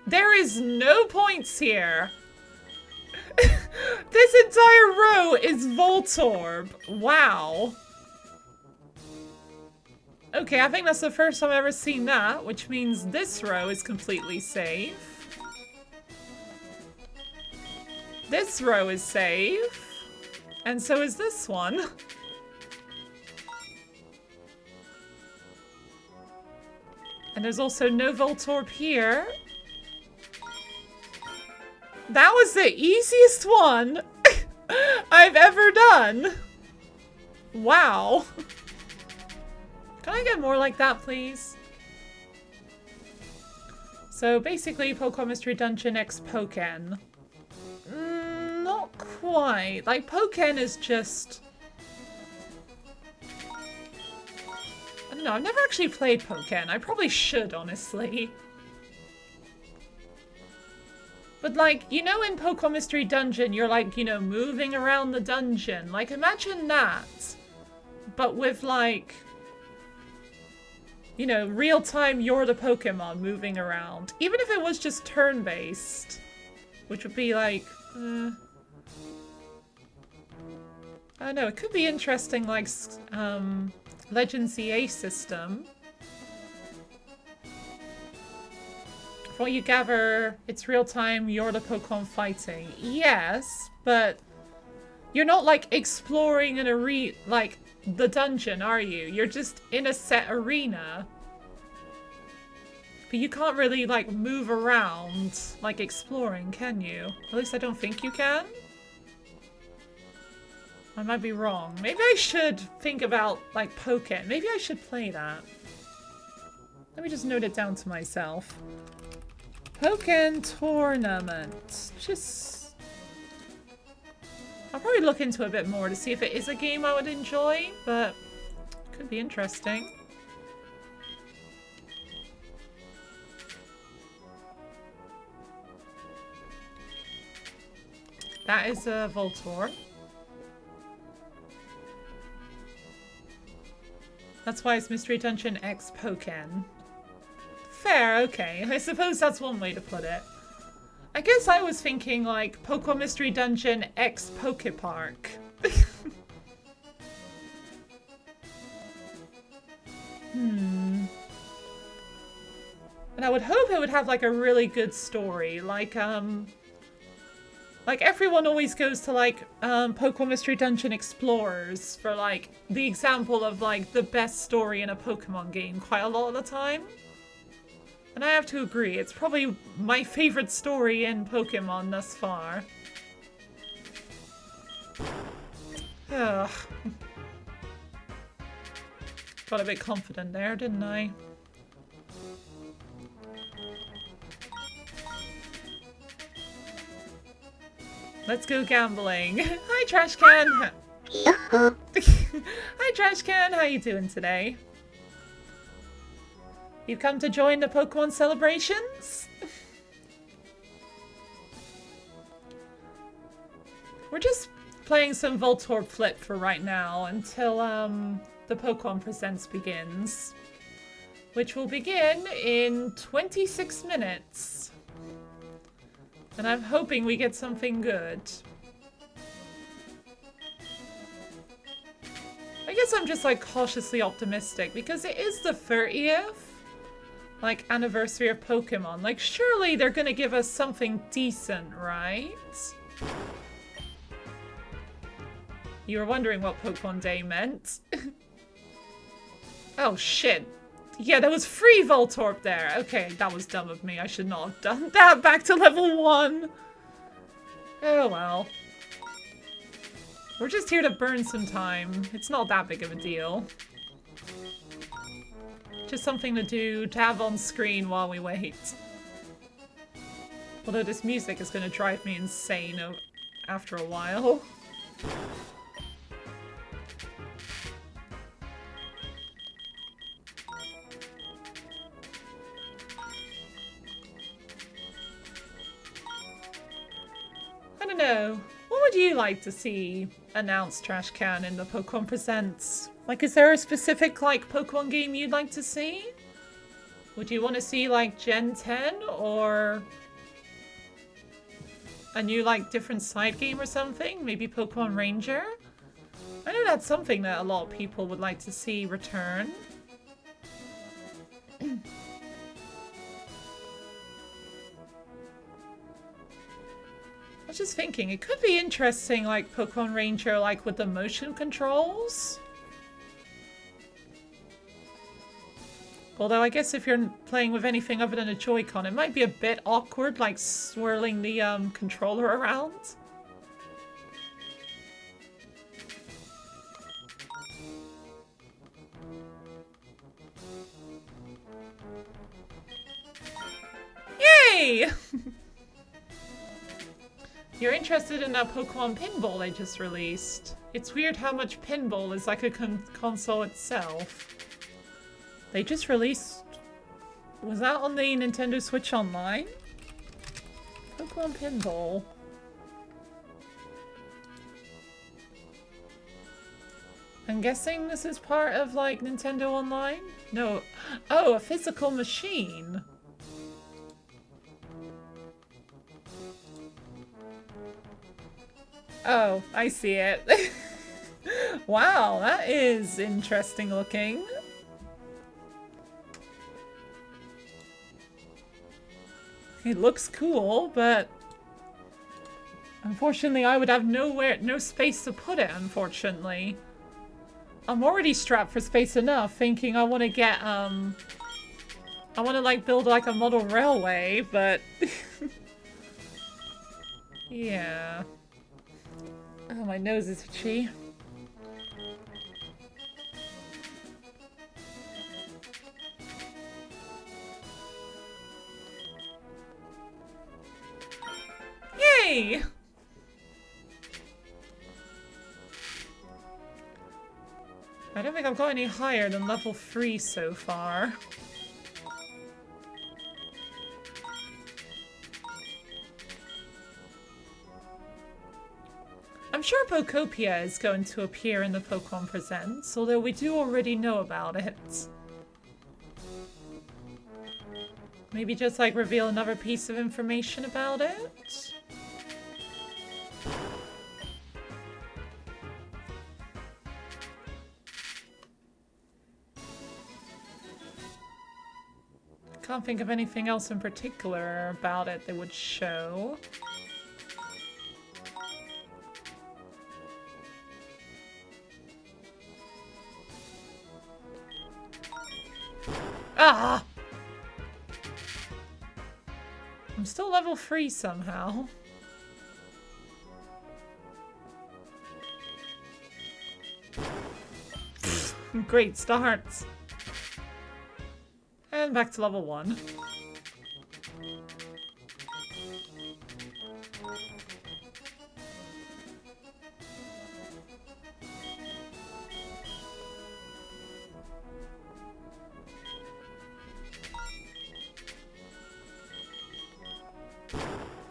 There is no points here. This entire row is Voltorb. Wow. Okay, I think that's the first time I've ever seen that, which means this row is completely safe. This row is safe. And so is this one. And there's also no Voltorb here. That was the easiest one I've ever done. Wow. Can I get more like that, please? So basically, Pokemon Mystery Dungeon X Pokken. Not quite. Like, Pokken is just... I don't know, I've never actually played Pokken. I probably should, honestly. But like, you know in Pokemon Mystery Dungeon, you're like, you know, moving around the dungeon. Like, imagine that. But with like... You know, real time, you're the Pokemon moving around. Even if it was just turn-based. Which would be like... I don't know, it could be interesting, like, Legend CA system. From what you gather, it's real time, you're the Pokemon fighting. Yes, but you're not, like, exploring an arena, like, the dungeon, are you? You're just in a set arena. But you can't really, like, move around, like, exploring, can you? At least I don't think you can. I might be wrong. Maybe I should think about, like, Pokken. Maybe I should play that. Let me just note it down to myself. Pokken Tournament. Just... I'll probably look into it a bit more to see if it is a game I would enjoy, but could be interesting. That is a Voltorb. That's why it's Mystery Dungeon X Pokken. Fair, okay. I suppose that's one way to put it. I guess I was thinking, like, Pokemon Mystery Dungeon X Pokepark. And I would hope it would have, like, a really good story. Like everyone always goes to, like, Pokemon Mystery Dungeon Explorers for, like, the example of, like, the best story in a Pokemon game quite a lot of the time. And I have to agree, it's probably my favorite story in Pokemon thus far. Ugh. Got a bit confident there, didn't I? Let's go gambling. Hi, Trash Can! Hi, Trash Can! How you doing today? You've come to join the Pokemon celebrations? We're just playing some Voltorb Flip for right now until the Pokemon Presents begins. Which will begin in 26 minutes. And I'm hoping we get something good. I guess I'm just like cautiously optimistic because it is the 30th. Like, anniversary of Pokemon. Like, surely they're gonna give us something decent, right? You were wondering what Pokemon Day meant. Oh, shit. Yeah, there was free Voltorb there. Okay, that was dumb of me. I should not have done that. Back to level 1. Oh, well. We're just here to burn some time. It's not that big of a deal. Just something to do, to have on screen while we wait. Although this music is going to drive me insane after a while. I don't know. What would you like to see announced, Trash Can, in the Pokemon Presents? Like, is there a specific, like, Pokemon game you'd like to see? Would you want to see, like, Gen 10, or... A new, like, different side game or something? Maybe Pokemon Ranger? I know that's something that a lot of people would like to see return. I was just thinking, it could be interesting, like, Pokemon Ranger, like, with the motion controls. Although I guess if you're playing with anything other than a Joy-Con, it might be a bit awkward, like swirling the controller around. Yay! You're interested in that Pokemon Pinball they just released. It's weird how much pinball is like a console itself. They just released... Was that on the Nintendo Switch Online? Pokemon Pinball. I'm guessing this is part of, like, Nintendo Online? No. Oh, a physical machine. Oh, I see it. Wow, that is interesting looking. It looks cool, but unfortunately I would have no space to put it, unfortunately. I'm already strapped for space enough, thinking I want to get, I want to, like, build, like, a model railway, but... Yeah. Oh, my nose is itchy. Yay! I don't think I've got any higher than level 3 so far. I'm sure Pokopia is going to appear in the Pokemon Presents, although we do already know about it. Maybe just, like, reveal another piece of information about it? Can't think of anything else in particular about it that would show. Ah! I'm still level 3 somehow. Great start. And back to level 1.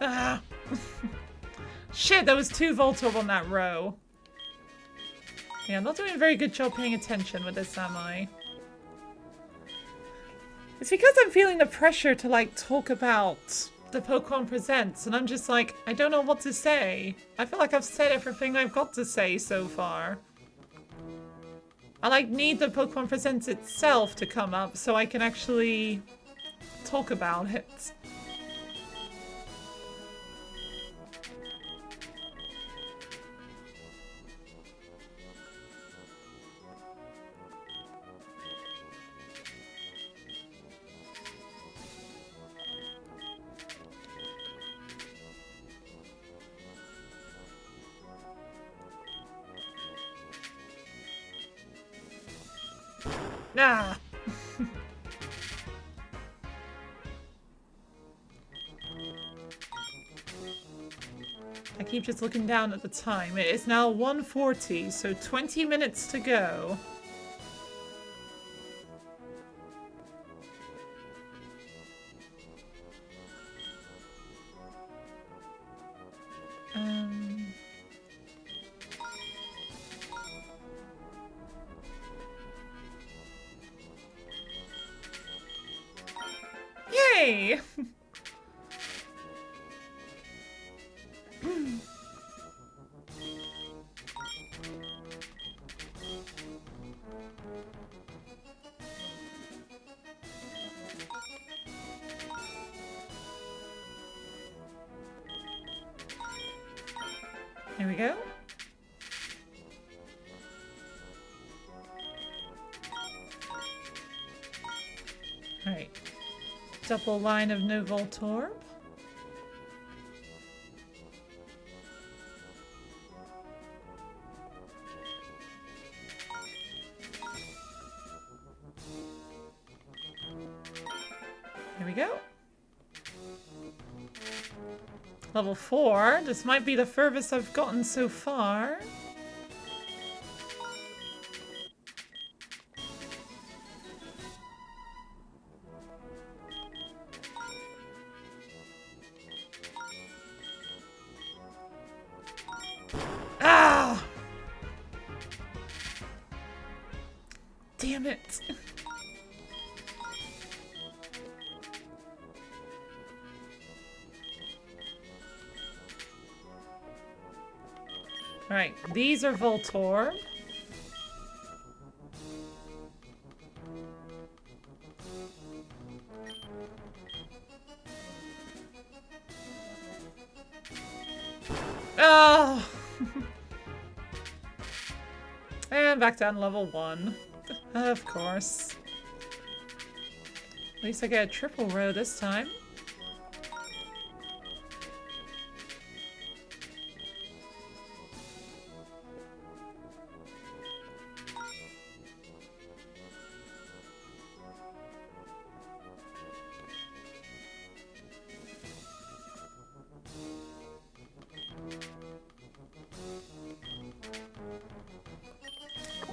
Ah! Shit, that was 2 Voltorb on that row. Yeah, I'm not doing a very good job paying attention with this, am I? It's because I'm feeling the pressure to, like, talk about the Pokemon Presents, and I'm just like, I don't know what to say. I feel like I've said everything I've got to say so far. I, like, need the Pokemon Presents itself to come up so I can actually talk about it. Ah! I keep just looking down at the time. It is now 1:40, so 20 minutes to go. Yay! Here we go. Alright. Double line of no Voltorb. Here we go. Level 4. This might be the furthest I've gotten so far. Ah! Damn it. Right, these are Voltorb. Oh! And back down to level 1. Of course. At least I get a triple row this time.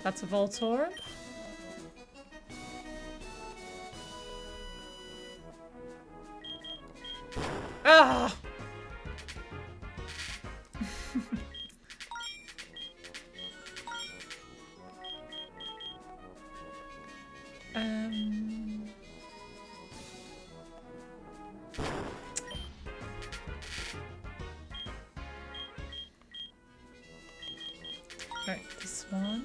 That's a Voltorb. Ah! Right, this one.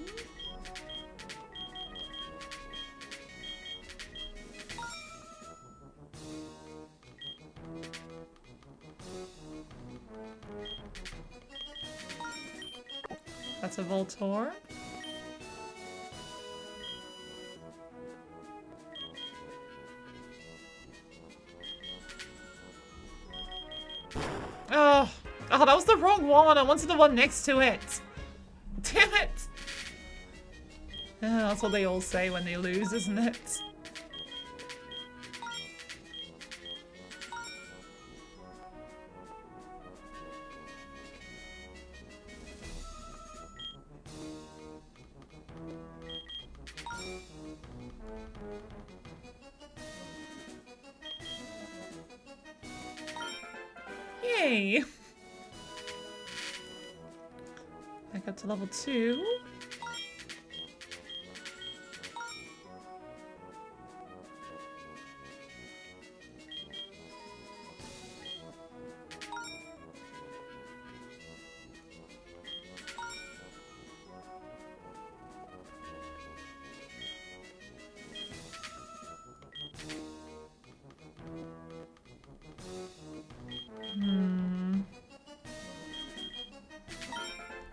That's a Voltorb. Oh, that was the wrong one. I wanted the one next to it. Damn it. That's what they all say when they lose, isn't it? Yay! Back up to level 2.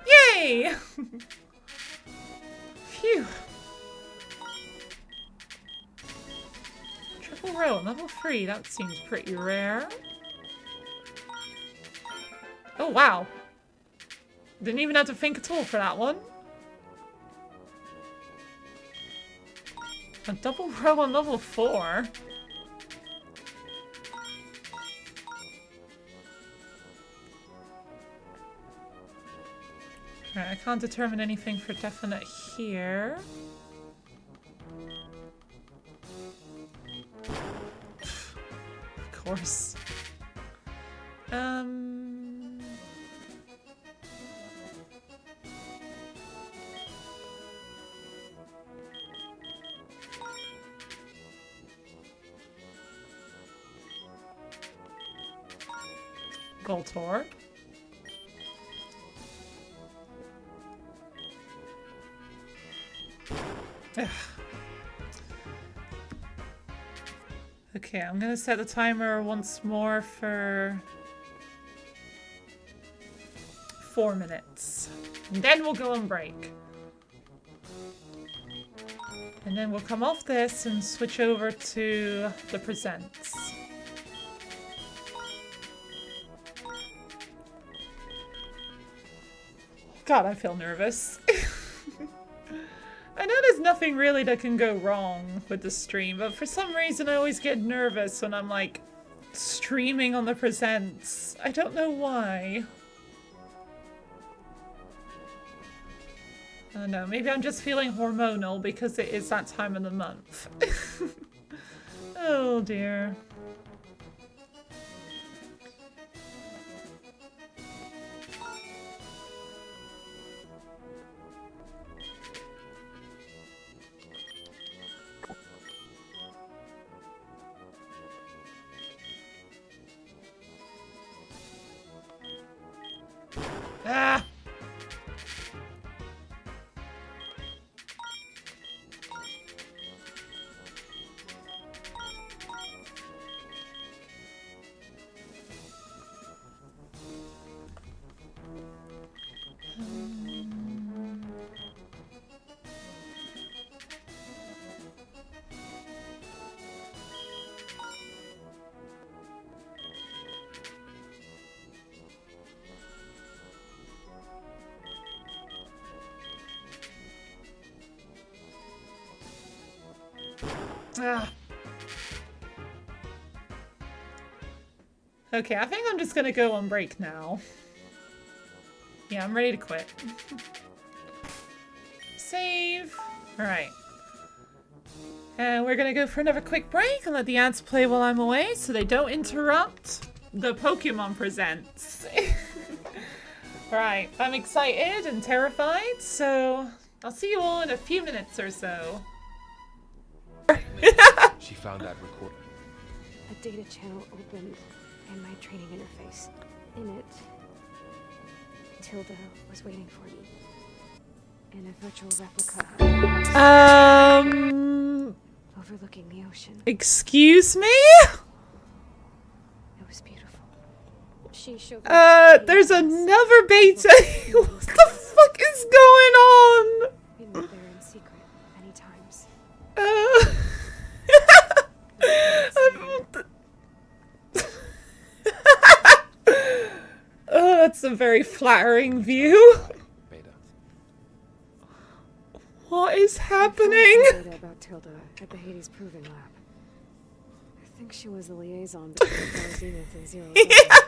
Yay! Phew. Triple row, level 3. That seems pretty rare. Oh, wow. Didn't even have to think at all for that one. A double row on level 4. Alright, I can't determine anything for definite here. Of course. Voltorb. Okay, I'm gonna set the timer once more for 4 minutes. And then we'll go on break. And then we'll come off this and switch over to the presents. God, I feel nervous. I know there's nothing really that can go wrong with the stream, but for some reason I always get nervous when I'm like streaming on the presents. I don't know why. I don't know, maybe I'm just feeling hormonal because it is that time of the month. Oh dear. Ah! Ah. Okay, I think I'm just gonna go on break now. Yeah, I'm ready to quit. Save. Alright. And we're gonna go for another quick break and let the ads play while I'm away so they don't interrupt the Pokemon presents. Alright, I'm excited and terrified, so I'll see you all in a few minutes or so. She found that recording. A data channel opened in my training interface. In it, Tilda was waiting for me. In a virtual replica. Overlooking the ocean. Excuse me? It was beautiful. She showed me There's another beta. What the fuck is going on? We met there in secret many times. Oh, that's a very flattering view. Beta. What is happening? Data about Tilda at the Hades Proving Lab. I think she was the liaison between Zenith and Zero. Yeah.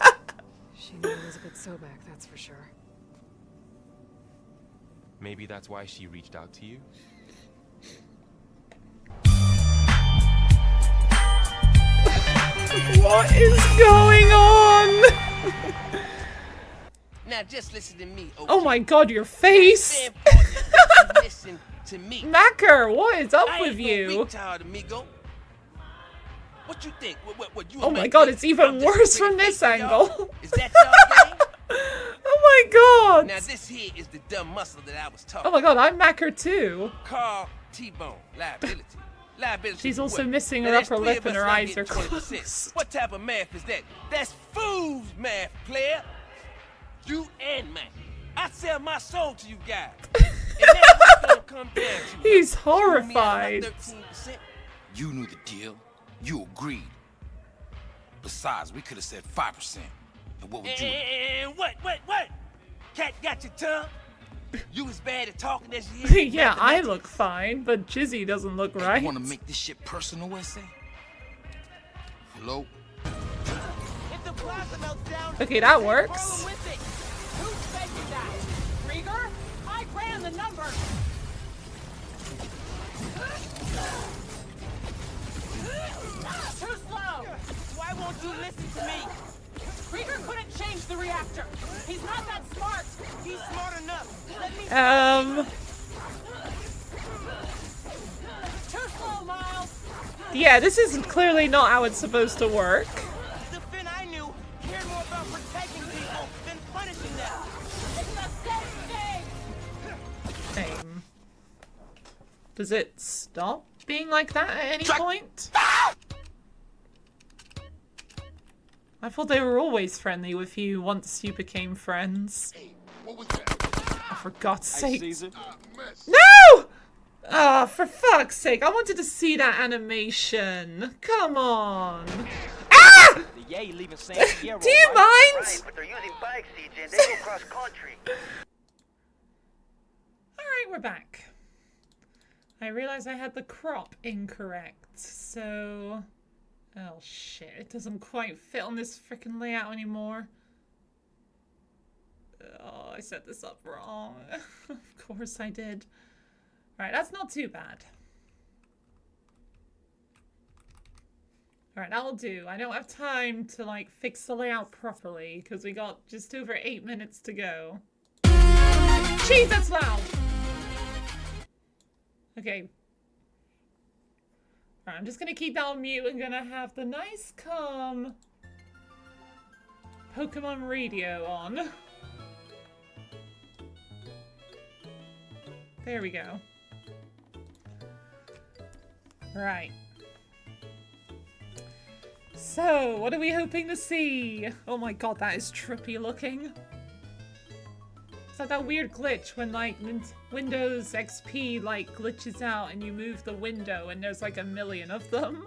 She knew Elizabeth Sobek, that's for sure. Maybe that's why she reached out to you? What is going on? Now just listen to me, okay? Oh my god, your face! Listen to me. Macker, what is up I with ain't you? gonna be tired, amigo. What you think? What you Oh my god, it's even worse from this angle. Is that y'all game? Oh my god! Now this here is the dumb muscle that I was talking. Oh my god, I'm Macker too. Carl T-Bone, liability. Liability. She's for also what? missing Now, her there's upper 3 lip of and us her not eyes are getting 20%. closed. What type of math is that? That's fool's math, player. You and me. I sell my soul to you guys. And that's what's gonna come down to. He's Screw me out of my horrified. 13%. You knew the deal. You agreed. Besides, we could have said 5%. And what would you have? And what? Cat got your tongue? You as bad at talking as you is. Yeah, I look fine, but Jizzy doesn't look Hey, right. you want to make this shit personal, SA? Hello? If the plaza melts down, Okay, that take works. Harlem with it. Who said you that? Krieger? I ran the number. Too slow. Why won't you listen to me? Krieger couldn't change the reactor. He's not that smart. He's smart enough. Let me. Too slow, Miles. Yeah, this is clearly not how it's supposed to work. The Finn I knew cared more about protecting people than punishing them. It's the same thing. Same. Does it stop being like that at any point? I thought they were always friendly with you once you became friends. What was that? Oh, for God's Hey, sake. Caesar. Miss. No! Oh, for fuck's sake. I wanted to see that animation. Come on. Ah! The Yay leaving San Diego. Do you mind? Right, but they're using bikes, CJ, and they go cross country. Alright, we're back. I realized I had the crop incorrect, so... Oh shit, it doesn't quite fit on this frickin' layout anymore. Oh, I set this up wrong. Of course I did. Alright, that's not too bad. Alright, that'll do. I don't have time to, like, fix the layout properly, because we got just over 8 minutes to go. Jeez, that's loud! Okay. Alright, I'm just gonna keep that on mute and gonna have the nice, calm Pokemon radio on. There we go. Right. So, what are we hoping to see? Oh my god, that is trippy looking. It's like that weird glitch when, like, Windows XP, like, glitches out and you move the window and there's, like, a million of them.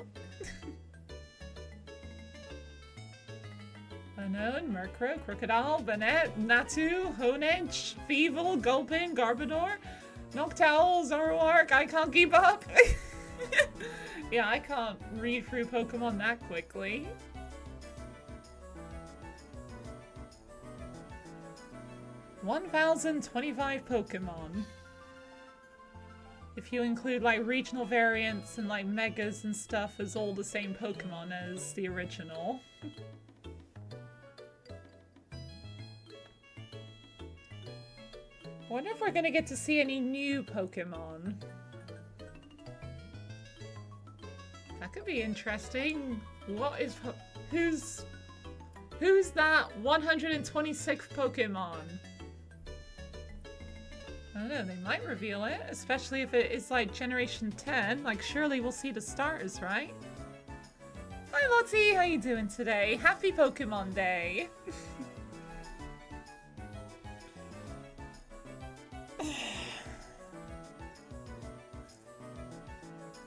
Unknown, Murkrow, Crocodile, Banette, Natu, Honedge, Feeble, Gulpin, Garbodor, Noctowl, Zoroark, I can't keep up. Yeah, I can't read through Pokemon that quickly. $1,025 Pokemon. If you include like regional variants and like megas and stuff as all the same Pokemon as the original. Wonder if we're gonna get to see any new Pokemon. That could be interesting. What is... Who's that 126th Pokemon? I don't know, they might reveal it, especially if it is like Generation 10. Like, surely we'll see the starters, right? Hi Lottie, how you doing today? Happy Pokemon Day!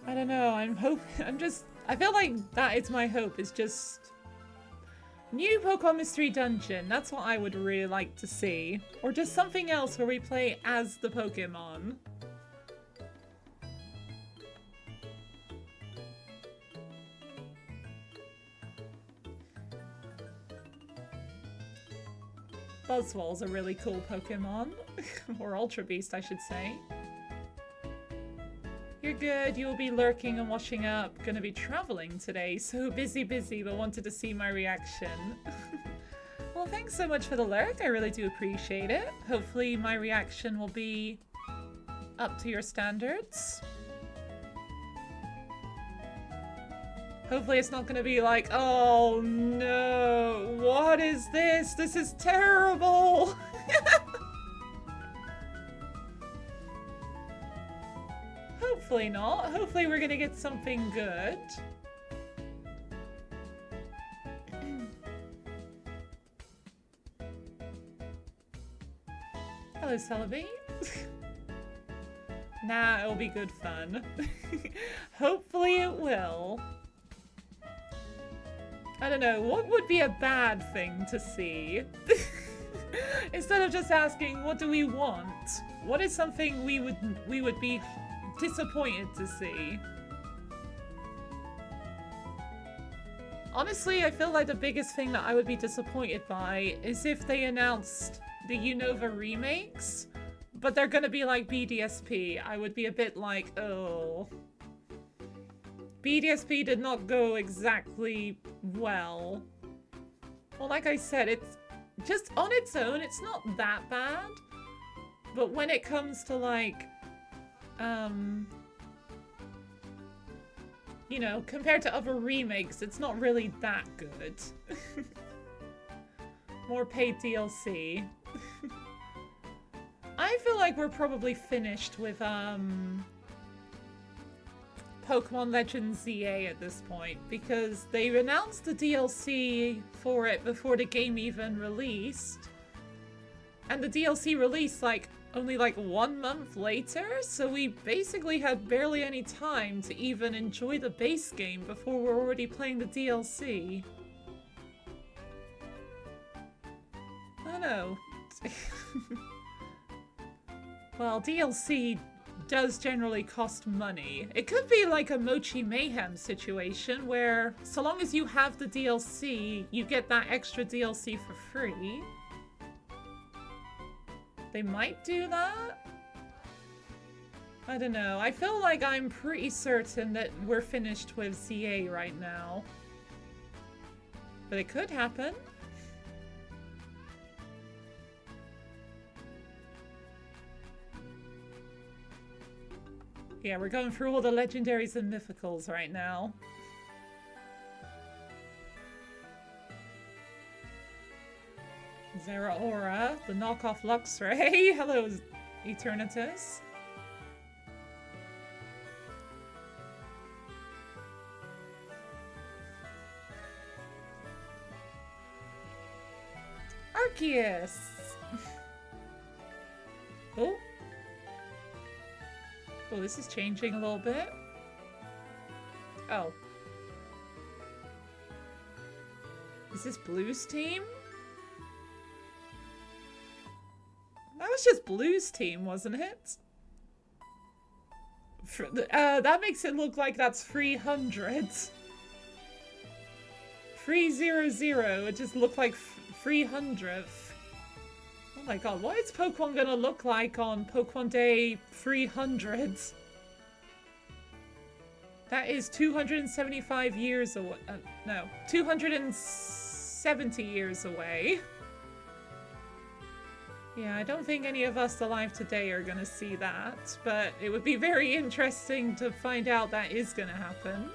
I don't know, I feel like that is my hope, is just new Pokemon Mystery Dungeon. That's what I would really like to see. Or just something else where we play as the Pokemon. Buzzwole's a really cool Pokemon. Or Ultra Beast, I should say. You're good, you'll be lurking and washing up. Gonna be traveling today, so busy, but wanted to see my reaction. Well, thanks so much for the lurk, I really do appreciate it. Hopefully my reaction will be up to your standards. Hopefully it's not gonna be like, oh no, what is this? This is terrible! Hopefully not. Hopefully we're gonna get something good. Hello, Celebi. Nah, it'll be good fun. Hopefully it will. I don't know, what would be a bad thing to see? Instead of just asking, what do we want? What is something we would be disappointed to see? Honestly, I feel like the biggest thing that I would be disappointed by is if they announced the Unova remakes, but they're gonna be like BDSP. I would be a bit like, oh. BDSP did not go exactly well. Well, like I said, it's just on its own, it's not that bad. But when it comes to like, you know, compared to other remakes, it's not really that good. More paid DLC. I feel like we're probably finished with, Pokemon Legends ZA at this point, because they announced the DLC for it before the game even released. And the DLC released like only like 1 month later, so we basically had barely any time to even enjoy the base game before we're already playing the DLC. I don't know. Well, DLC does generally cost money. It could be like a Mochi Mayhem situation where so long as you have the DLC, you get that extra DLC for free. They might do that? I don't know. I feel like I'm pretty certain that we're finished with CA right now. But it could happen. Yeah, we're going through all the legendaries and mythicals right now. Zeraora, the knockoff Luxray. Hello, Eternatus. Arceus. Oh. Oh, this is changing a little bit. Oh. Is this Blue's team? That was just Blue's team, wasn't it? That makes it look like that's 300. 300. It just looked like 300th. Oh my god, what is Pokemon gonna look like on Pokemon Day 300? That is 275 years away. No, 270 years away. Yeah, I don't think any of us alive today are gonna see that, but it would be very interesting to find out that is gonna happen.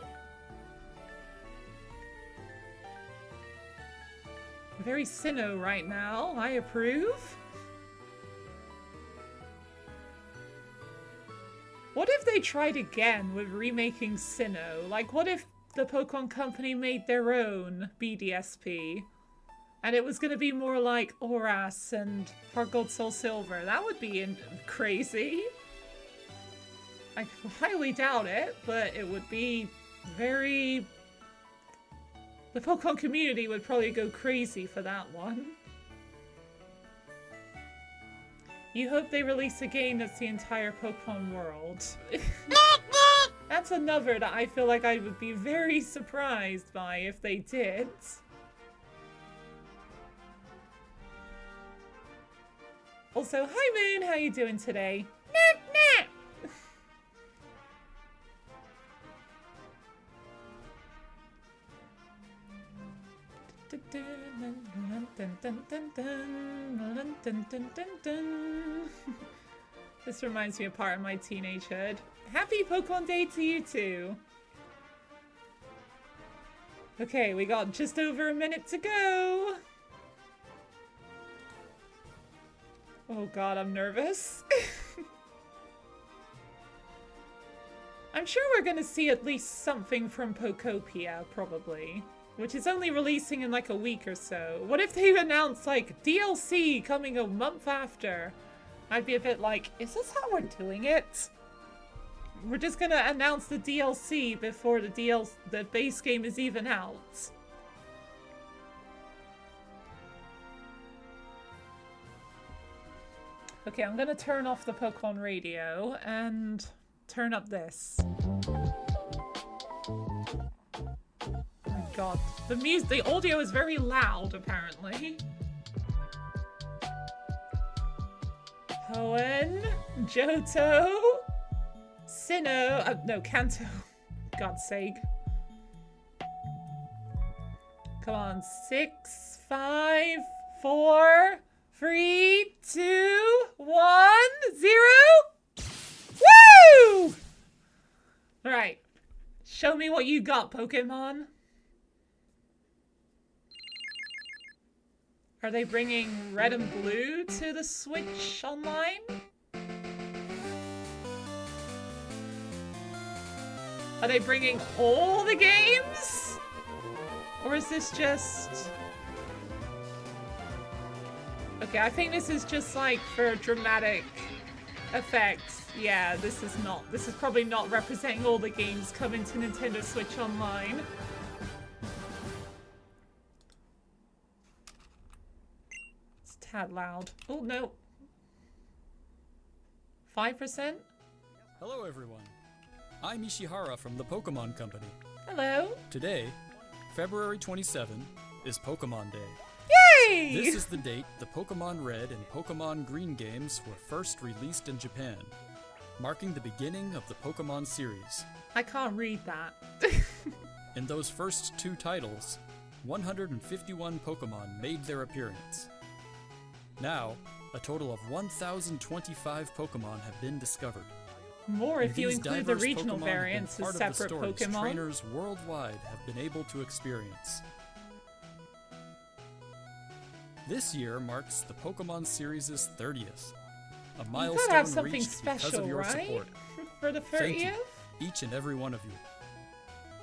Very Sinnoh right now. I approve. What if they tried again with remaking Sinnoh? Like, what if the Pokemon Company made their own BDSP? And it was going to be more like Oras and Heart Gold Soul Silver. That would be crazy. I highly doubt it, but it would be very... The Pokemon community would probably go crazy for that one. You hope they release a game that's the entire Pokemon world. That's another that I feel like I would be very surprised by if they did. Also, hi Moon, how you doing today? This reminds me of part of my teenagehood. Happy Pokemon Day to you too! Okay, we got just over a minute to go! Oh god, I'm nervous. I'm sure we're gonna see at least something from Pokopia, probably. Which is only releasing in like a week or so. What if they announce like DLC coming a month after? I'd be a bit like, is this how we're doing it? We're just gonna announce the DLC before the base game is even out. Okay, I'm gonna turn off the Pokemon radio and turn up this. God, the audio is very loud, apparently. Hoenn, Johto, Sinnoh, no, Kanto, God's sake. Come on, 6, 5, 4, 3, 2, 1, 0. Woo! Alright, show me what you got, Pokemon. Are they bringing Red and Blue to the Switch Online? Are they bringing all the games? Or is this just... Okay, I think this is just like for dramatic effects. Yeah, this is probably not representing all the games coming to Nintendo Switch Online. It's a tad loud. Oh, no. 5%? Hello everyone. I'm Ishihara from the Pokémon Company. Hello. Today, February 27, is Pokémon Day. Yay! This is the date the Pokémon Red and Pokémon Green games were first released in Japan, marking the beginning of the Pokémon series. I can't read that. In those first two titles, 151 Pokémon made their appearance. Now, a total of 1,025 Pokémon have been discovered. More if you These include the diverse regional Pokémon have been variants as part of the separate stories Pokemon. Trainers worldwide have been able to experience. This year marks the Pokemon series' 30th, a You milestone gotta have something reached because special, of your right? support. For the Thank 30th? you, each and every one of you.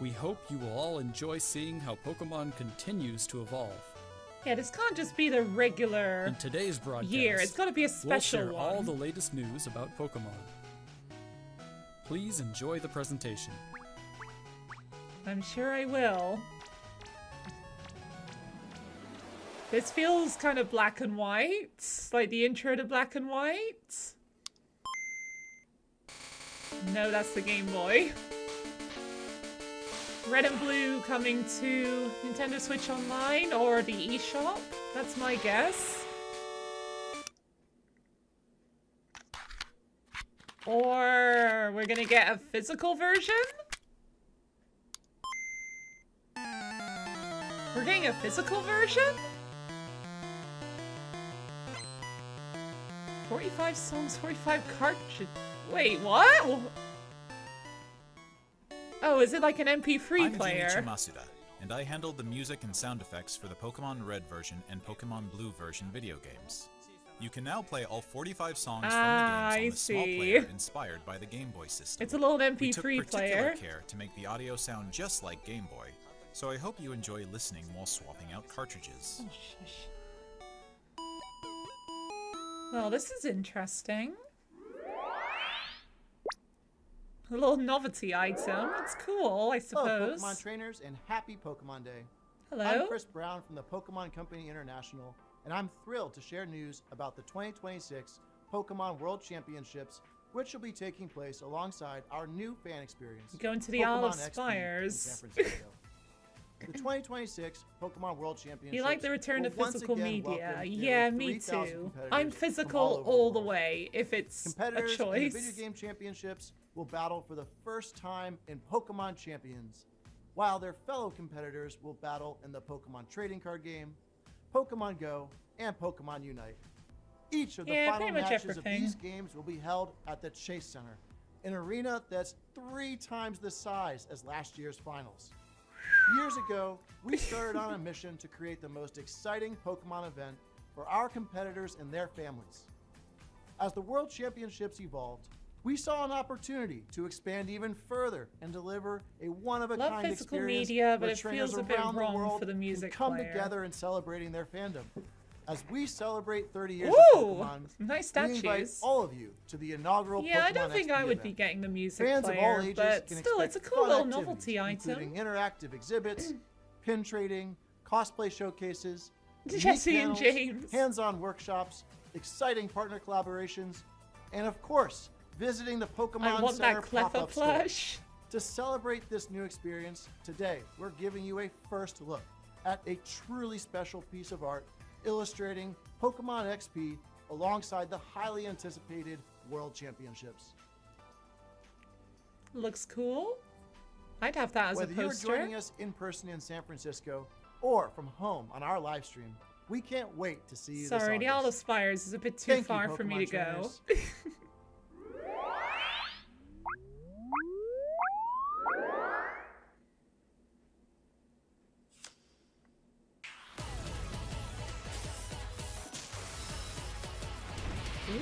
We hope you will all enjoy seeing how Pokemon continues to evolve. Yeah, this can't just be the regular In today's broadcast, year. It's gotta be a special we'll share one. all the latest news about Pokemon. Please enjoy the presentation. I'm sure I will. This feels kind of black and white, like the intro to Black and White. No, that's the Game Boy. Red and Blue coming to Nintendo Switch Online or the eShop. That's my guess. Or we're gonna get a physical version? We're getting a physical version? 45 songs, 45 cartridges. Wait, what? Oh, is it like an MP3 player? I'm Junichi Masuda, and I handled the music and sound effects for the Pokemon Red version and Pokemon Blue version video games. You can now play all 45 songs from the games on the small player inspired by the Game Boy system. It's a little MP3 we took particular player. care to make the audio sound just like Game Boy, so I hope you enjoy listening while swapping out cartridges. Oh, shush. Well, this is interesting. A little novelty item. It's cool, I suppose. Hello, Pokemon trainers, and happy Pokemon Day. Hello. I'm Chris Brown from the Pokemon Company International, and I'm thrilled to share news about the 2026 Pokemon World Championships, which will be taking place alongside our new fan experience. Going to the Pokemon Isle of XP in Spires. San Francisco. The 2026 Pokemon World Championships. You like the return to will once physical again media. welcome Yeah, nearly me 3,000 too. competitors I'm from physical all over the way, if it's a Competitors in the choice. video game championships will battle for the first time in Pokemon Champions, while their fellow competitors will battle in the Pokemon trading card game, Pokemon Go, and Pokemon Unite. Each of the final pretty much matches everything. of these games will be held at the Chase Center, an arena that's 3 times the size as last year's finals. Years ago, we started on a mission to create the most exciting Pokemon event for our competitors and their families. As the World Championships evolved, we saw an opportunity to expand even further and deliver a one-of-a-kind Love physical experience media, but where it trainers feels a bit around the wrong world for the can music come player. together in celebrating their fandom. As we celebrate 30 years Ooh, of Pokemon, nice we invite statues. all of you to the inaugural Yeah, I Pokemon don't think XP I would event. be getting the music Fans player, of all ages but can still, it's a expect cool fun little activities, novelty item. including interactive exhibits, pin trading, cosplay showcases, unique Jesse and panels, James. hands-on workshops, exciting partner collaborations, and of course, visiting the Pokemon I want Center that Cleffa pop-up store. plush. To celebrate this new experience, today we're giving you a first look at a truly special piece of art illustrating Pokemon XP alongside the highly anticipated World Championships. Looks cool. I'd have that as Whether a you're poster. joining us in person in San Francisco or from home on our live stream, we can't wait to see you Sorry, this the Isle August. of Spires is a bit too Thank you, far for me to Pokemon go. trainers.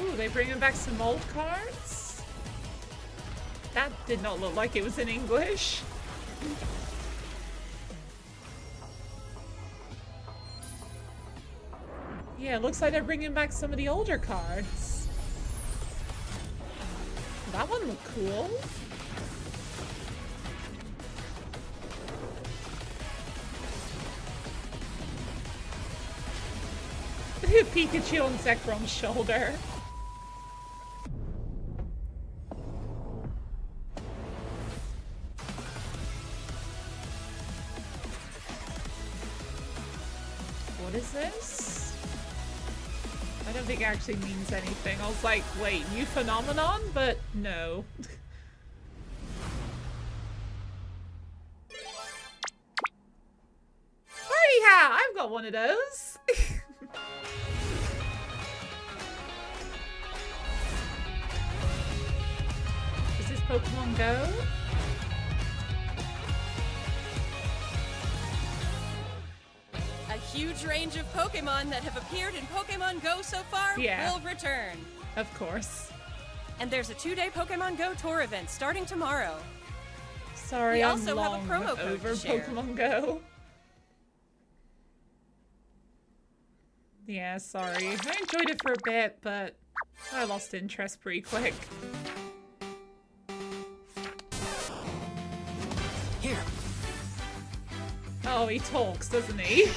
Ooh, they bringing back some old cards? That did not look like it was in English. Yeah, it looks like they're bringing back some of the older cards. That one looked cool. Pikachu on Zekrom's shoulder. What is this? I don't think it actually means anything. I was like, wait, new phenomenon? But no. Party hat! I've got one of those. Is this Pokemon Go? A huge range of Pokemon that have appeared in Pokemon Go so far will return. Of course. And there's a 2-day Pokemon Go tour event starting tomorrow. Sorry, we I'm also have a long promo code over to share. Pokemon Go. Yeah, sorry. I enjoyed it for a bit, but I lost interest pretty quick. Here. Oh, he talks, doesn't he?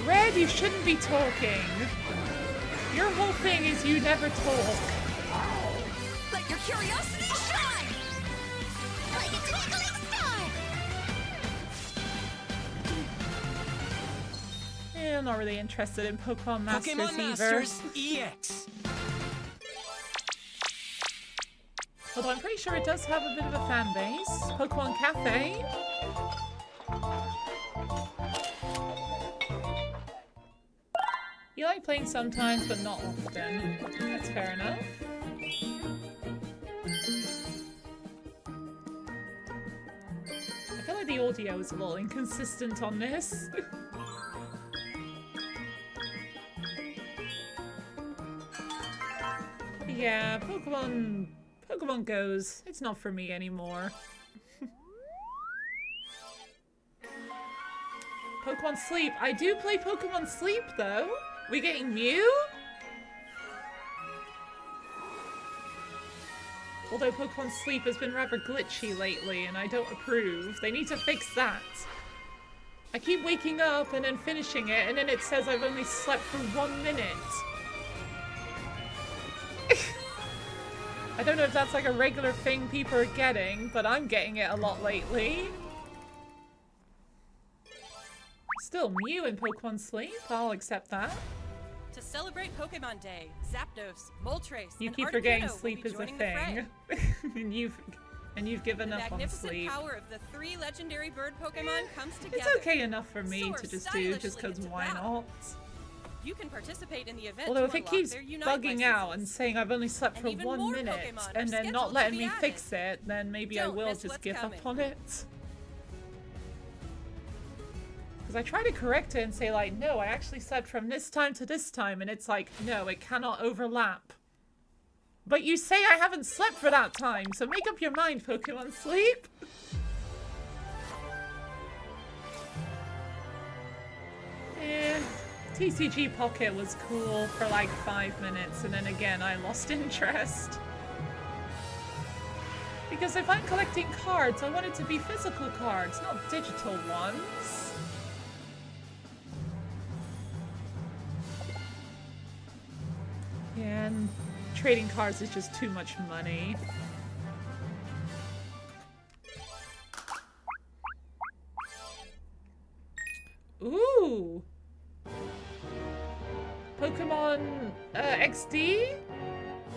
Red, you shouldn't be talking. Your whole thing is you never talk. Let your curiosity shine! Like a twinkling star! Yeah, I'm not really interested in Pokemon Masters Pokemon either. Masters EX. Although I'm pretty sure it does have a bit of a fan base. Pokemon Cafe. You like playing sometimes, but not often. That's fair enough. I feel like the audio is a little inconsistent on this. Yeah, Pokemon Go's. It's not for me anymore. Pokemon Sleep. I do play Pokemon Sleep, though. We getting Mew? Although Pokemon Sleep has been rather glitchy lately, and I don't approve. They need to fix that. I keep waking up and then finishing it, and then it says I've only slept for 1 minute. I don't know if that's like a regular thing people are getting, but I'm getting it a lot lately. Still Mew in Pokemon Sleep, I'll accept that. To celebrate Pokemon Day, Zapdos, Moltres, You and keep Articuno forgetting will sleep be is a joining the fray. thing. and you've given The up on magnificent sleep. power of the 3 legendary bird Pokemon comes together. It's okay enough for me Soar to just do, just because stylishly why into battle. not? You can participate in the event Although to if it unlock keeps their Unite bugging licenses. out and saying I've only slept And for even 1 more minute Pokemon and are then not scheduled letting to be me added. fix it, then maybe I Don't will miss just what's give coming. up on it. Because I try to correct it and say like, no, I actually slept from this time to this time, and it's like, no, it cannot overlap. But you say I haven't slept for that time, so make up your mind, Pokemon Sleep. Eh, TCG Pocket was cool for like 5 minutes, and then again I lost interest. Because if I'm collecting cards, I want it to be physical cards, not digital ones. Yeah, and trading cards is just too much money. Ooh! Pokemon XD?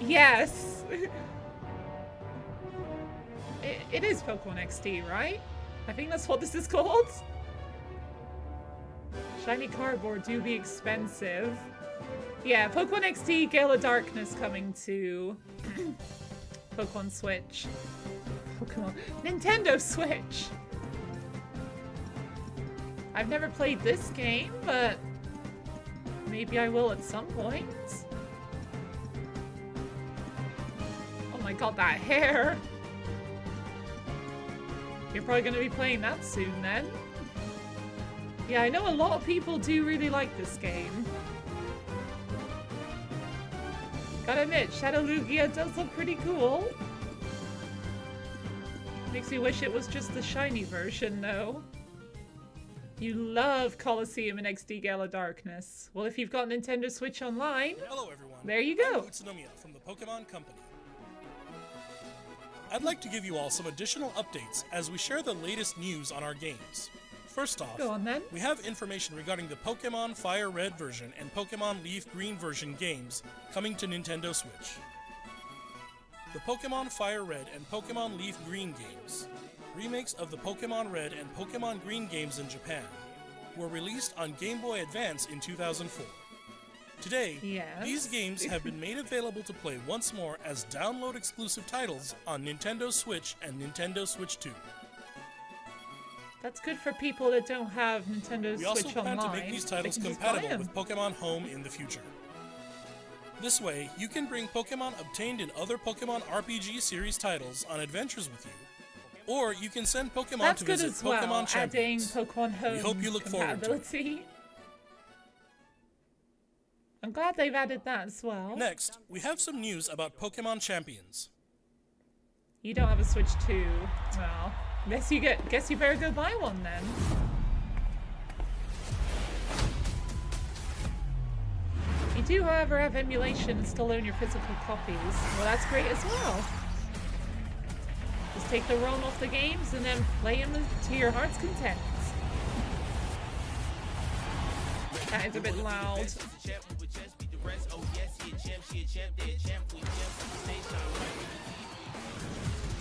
Yes! It is Pokemon XD, right? I think that's what this is called. Shiny cardboard do be expensive. Yeah, Pokemon XD Gale of Darkness coming to Pokemon Switch. Pokemon Nintendo Switch! I've never played this game, but maybe I will at some point. Oh my god, that hair! You're probably gonna be playing that soon then. Yeah, I know a lot of people do really like this game. Gotta admit, Shadow Lugia does look pretty cool. Makes me wish it was just the shiny version, though. You love Colosseum and XD Gala Darkness. Well, if you've got Nintendo Switch Online, hello everyone. There you go. I'm Utsunomiya from the Pokémon Company. I'd like to give you all some additional updates as we share the latest news on our games. First off, go on, then. We have information regarding the Pokémon Fire Red version and Pokémon Leaf Green version games coming to Nintendo Switch. The Pokémon Fire Red and Pokémon Leaf Green games, remakes of the Pokémon Red and Pokémon Green games in Japan, were released on Game Boy Advance in 2004. Today, these games have been made available to play once more as download-exclusive titles on Nintendo Switch and Nintendo Switch 2. That's good for people that don't have Nintendo We also Switch plan Online. to make these titles compatible with Pokemon Home in the future. This way, you can bring Pokemon obtained in other Pokemon RPG series titles on adventures with you, or you can send Pokemon to visit Pokemon Champions. Adding Pokemon Home we hope you look forward to it. I'm glad they've added that as well. Next, we have some news about Pokemon Champions. You don't have a Switch 2. Well, guess you better go buy one then. You do, however, have emulation and still own your physical copies. Well, that's great as well. Just take the ROM off the games and then play them to your heart's content. That is a bit loud.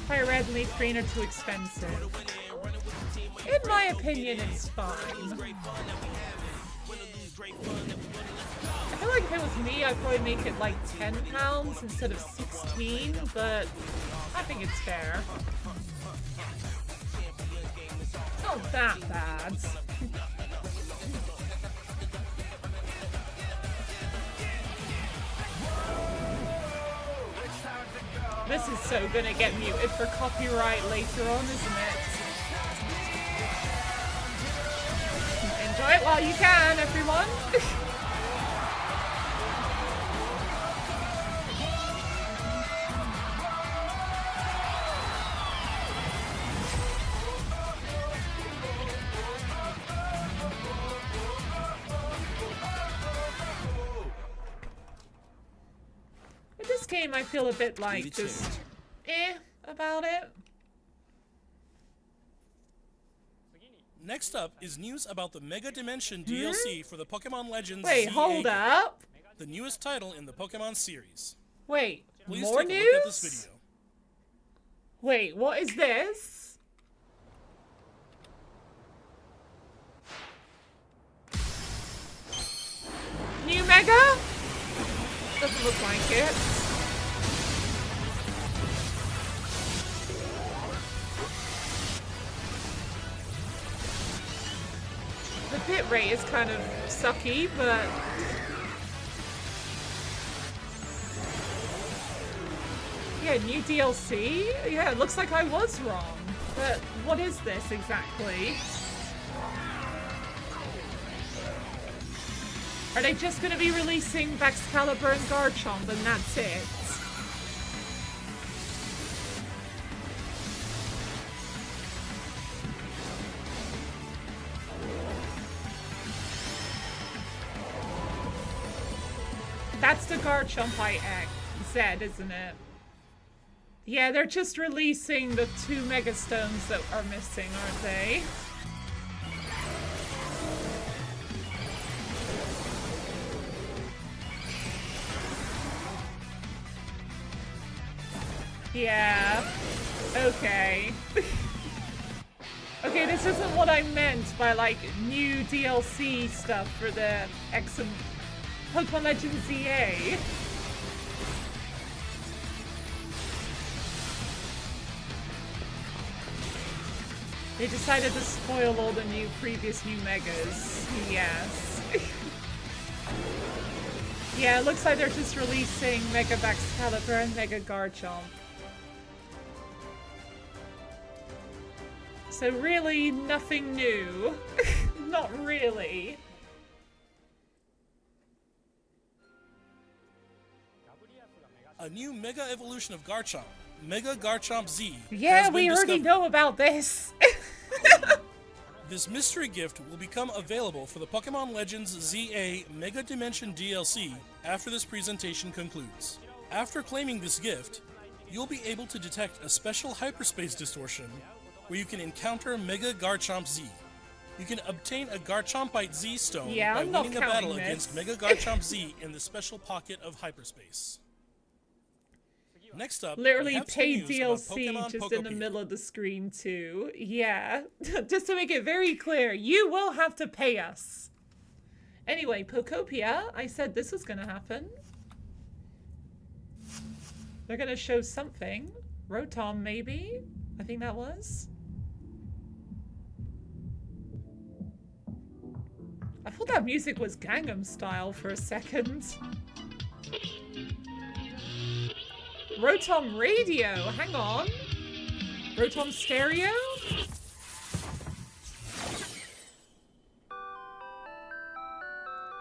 Fire Red and Leaf Green are too expensive. In my opinion, it's fine. I feel like if it was me, I'd probably make it like £10 instead of 16, but I think it's fair. Not that bad. This is so gonna get muted for copyright later on, isn't it? Enjoy it while you can, everyone! With this game, I feel a bit like just about it. Next up is news about the Mega Dimension DLC for the Pokemon Legends Wait, ZA hold game, up. the newest title in the Pokemon series. Wait, Please more take a news? look at this video. Wait, what is this? New Mega? Doesn't look like it. The bit rate is kind of sucky, but yeah, new DLC? Yeah, it looks like I was wrong. But what is this exactly? Are they just going to be releasing Excalibur and Garchomp and that's it? That's the Garchomp I said, isn't it? Yeah, they're just releasing the 2 Mega Stones that are missing, aren't they? Yeah. Okay. Okay, this isn't what I meant by, like, new DLC stuff for the Pokemon Legends ZA. They decided to spoil all the previous new Megas. Yes. Yeah, it looks like they're just releasing Mega Excalibur and Mega Garchomp. So really, nothing new. not really. A new Mega Evolution of Garchomp, Mega Garchomp Z. Yeah, we already know about this. This mystery gift will become available for the Pokemon Legends ZA Mega Dimension DLC after this presentation concludes. After claiming this gift, you'll be able to detect a special hyperspace distortion where you can encounter Mega Garchomp Z. You can obtain a Garchompite Z stone by winning a battle against Mega Garchomp Z in the special pocket of hyperspace. Next up, literally paid DLC just in the middle of the screen too. Yeah, just to make it very clear, you will have to pay us. Anyway, Pokopia, I said this was gonna happen. They're gonna show something. Rotom, maybe? I think that was. I thought that music was Gangnam Style for a second. Rotom Radio, hang on. Rotom Stereo?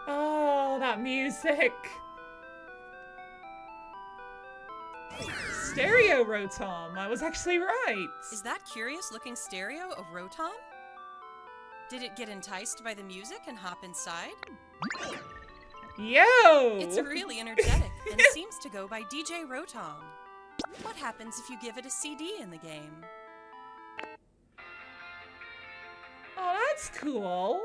Oh, that music. Stereo Rotom, I was actually right. Is that curious looking stereo a Rotom? Did it get enticed by the music and hop inside? Yo! It's really energetic and seems to go by DJ Rotom. What happens if you give it a CD in the game? Oh, that's cool.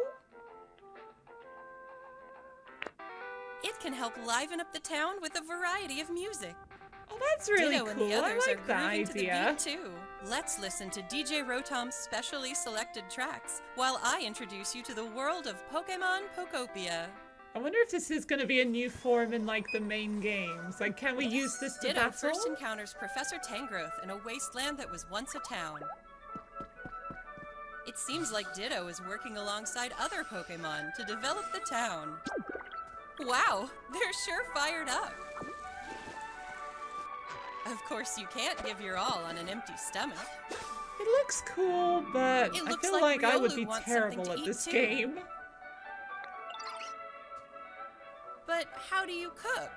It can help liven up the town with a variety of music. Oh, that's really Ditto cool. And the others I like are that grooving to the idea. beat too. Let's listen to DJ Rotom's specially selected tracks while I introduce you to the world of Pokemon Pokopia. I wonder if this is going to be a new form in, like, the main games. Like, can we use this to Ditto battle? first encounters Professor Tangrowth in a wasteland that was once a town. It seems like Ditto is working alongside other Pokemon to develop the town. Wow, they're sure fired up. Of course, you can't give your all on an empty stomach. It looks cool, but I feel like I would be terrible at this game. But how do you cook?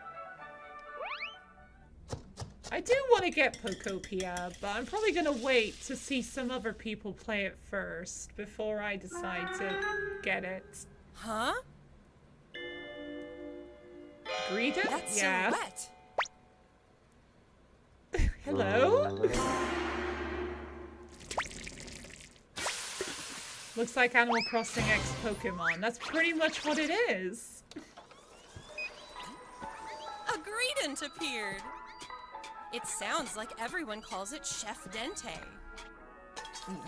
I do want to get Pokopia, but I'm probably going to wait to see some other people play it first before I decide to get it. Huh? Greedent? That's yeah. Silhouette. Hello? Looks like Animal Crossing X Pokemon. That's pretty much what it is. A Greedent appeared. It sounds like everyone calls it Chef Dente.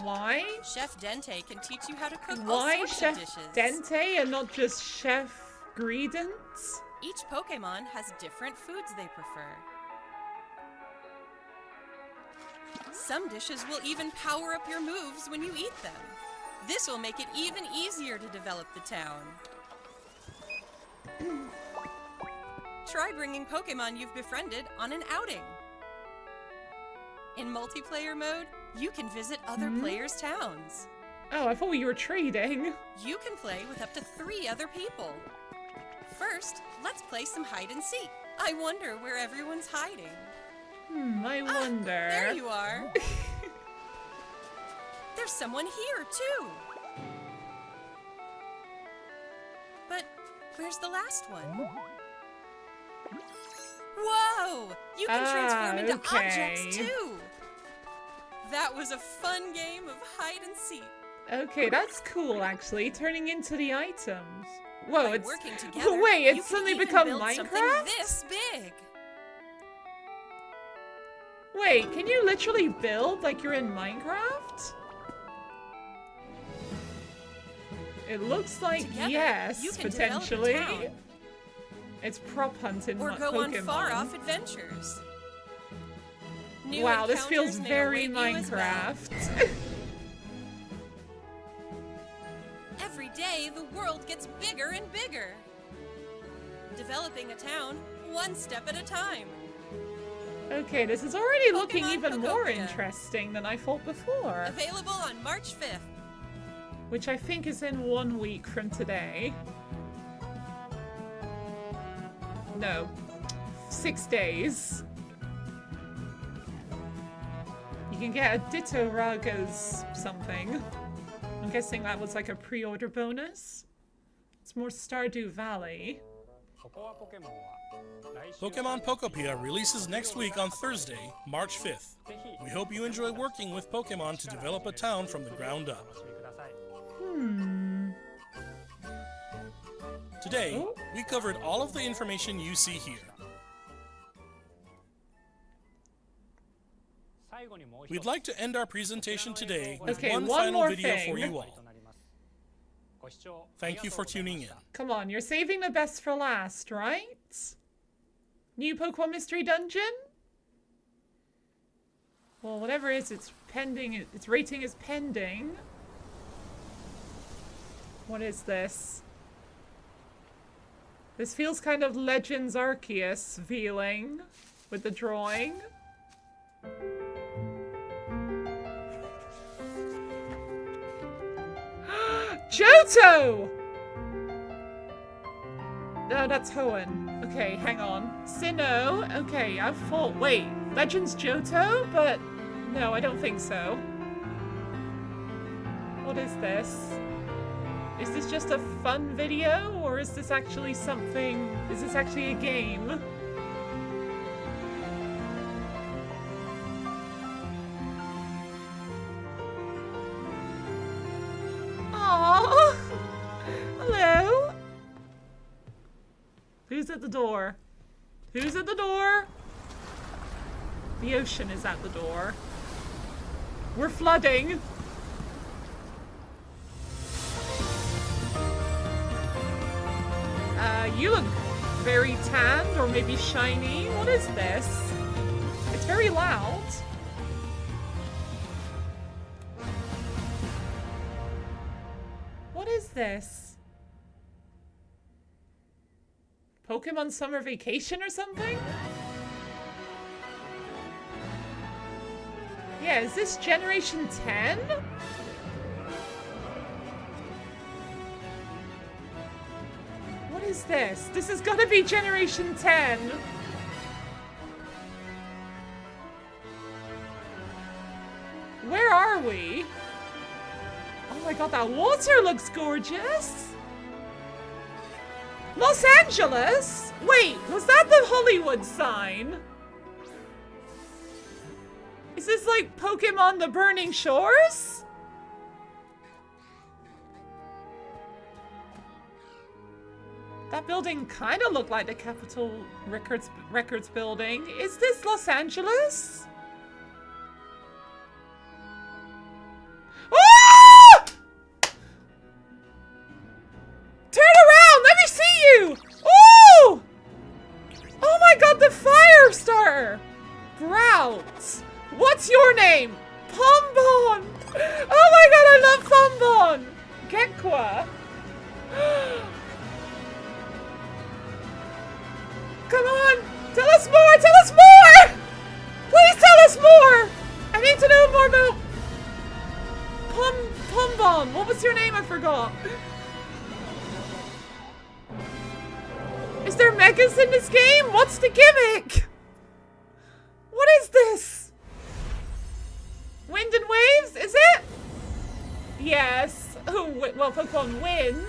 Why? Chef Dente can teach you how to cook Why all sorts Chef of dishes. Dente and not just Chef Greedent? Each Pokemon has different foods they prefer. Some dishes will even power up your moves when you eat them. This will make it even easier to develop the town. Try bringing Pokemon you've befriended on an outing. In multiplayer mode, you can visit other players' towns. Oh, I thought you were trading. You can play with up to 3 other people. First, let's play some hide and seek. I wonder where everyone's hiding. I wonder. There you are. There's someone here, too. But where's the last one? Whoa! You can transform into objects, too. That was a fun game of hide and seek. Okay, that's cool, actually. Turning into the items. Whoa, it's... Working together, wait, you it's can suddenly even become build something Minecraft? this big. Wait, can you literally build like you're in Minecraft? It looks like Together, yes, you can potentially. develop a town. It's prop hunting, Or not go on Pokemon. far-off adventures. New Wow, this feels encounters may very await you as well. Minecraft. Every day, the world gets bigger and bigger. Developing a town, one step at a time. Okay, this is already looking Pokemon even more Pokopia. interesting than I thought before. Available on March 5th. which I think is in 1 week from today. No, 6 days. You can get a Ditto Raga's something. I'm guessing that was like a pre-order bonus. It's more Stardew Valley. Pokemon Pokopia releases next week on Thursday, March 5th. We hope you enjoy working with Pokemon to develop a town from the ground up. Today, we covered all of the information you see here. We'd like to end our presentation today with one final video for you all. Thank you for tuning in. Come on, you're saving the best for last, right? New Pokemon Mystery Dungeon? Well, whatever it is, it's pending. Its rating is pending. What is this? This feels kind of Legends Arceus feeling with the drawing. Johto! No, that's Hoenn. Okay, hang on. Sinnoh. Okay, I've fought. Wait, Legends Johto? But no, I don't think so. What is this? Is this just a fun video, or is this actually something? Is this actually a game? Aww! Hello? Who's at the door? Who's at the door? The ocean is at the door. We're flooding. You look very tanned or maybe shiny. What is this? It's very loud. What is this? Pokemon Summer Vacation or something? Yeah, is this Generation 10? What is this? This has got to be Generation 10. Where are we? Oh my god, that water looks gorgeous. Los Angeles? Wait, was that the Hollywood sign? Is this like Pokemon The Burning Shores? That building kind of looked like the Capitol Records building. Is this Los Angeles? Ah! Turn around! Let me see you! Oh! Oh my god, the fire starter! Grout! What's your name? Pombon! Oh my god, I love Pombon! Gekwa! Come on! Tell us more! Tell us more! Please tell us more! I need to know more about Pombon. What was your name? I forgot. Is there megas in this game? What's the gimmick? What is this? Wind and waves? Is it? Yes. Oh, well, Pokemon wins.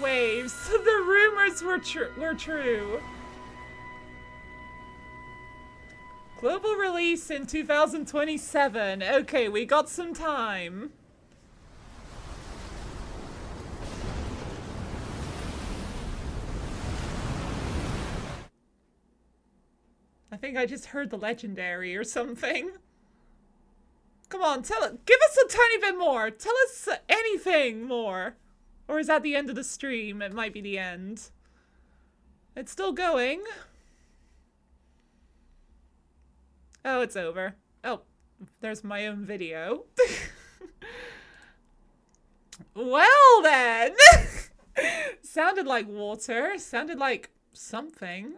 Waves. The rumors were true. Global release in 2027. Okay, we got some time. I think I just heard the legendary or something. Come on, give us a tiny bit more. Tell us anything more. Or is that the end of the stream? It might be the end. It's still going. Oh, it's over. Oh, there's my own video. Well then! Sounded like water. Sounded like something.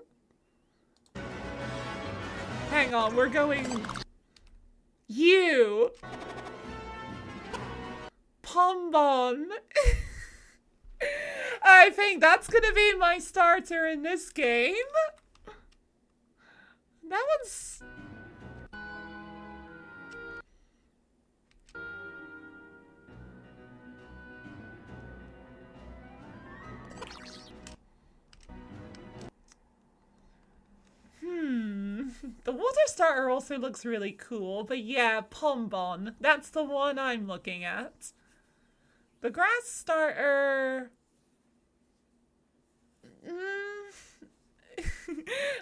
Hang on, we're going... You! Pombon. I think that's gonna be my starter in this game. That one's... The water starter also looks really cool, but yeah, Pombon. That's the one I'm looking at. The grass starter...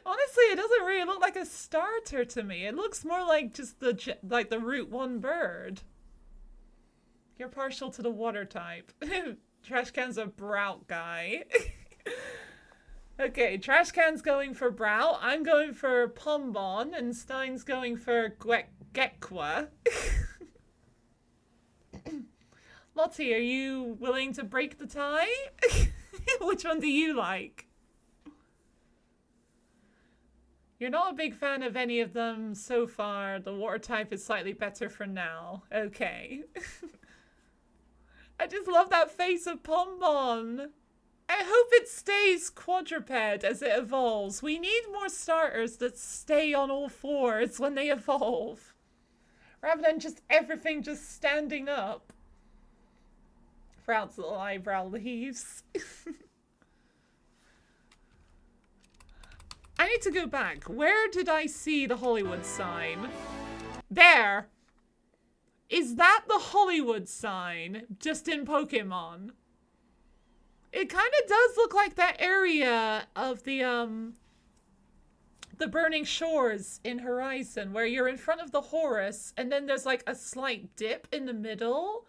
Honestly, it doesn't really look like a starter to me. It looks more like just the Route 1 bird. You're partial to the water type. Trash can's a Brout guy. Okay, Trash can's going for Brout. I'm going for Pombon, and Stein's going for Gekwa. Lottie, are you willing to break the tie? Which one do you like? You're not a big fan of any of them so far. The water type is slightly better for now. Okay. I just love that face of Pombon. I hope it stays quadruped as it evolves. We need more starters that stay on all fours when they evolve. Rather than just everything just standing up. Brout's little eyebrow leaves. I need to go back. Where did I see the Hollywood sign? There! Is that the Hollywood sign? Just in Pokemon? It kind of does look like that area of the Burning Shores in Horizon, where you're in front of the Horus, and then there's like a slight dip in the middle,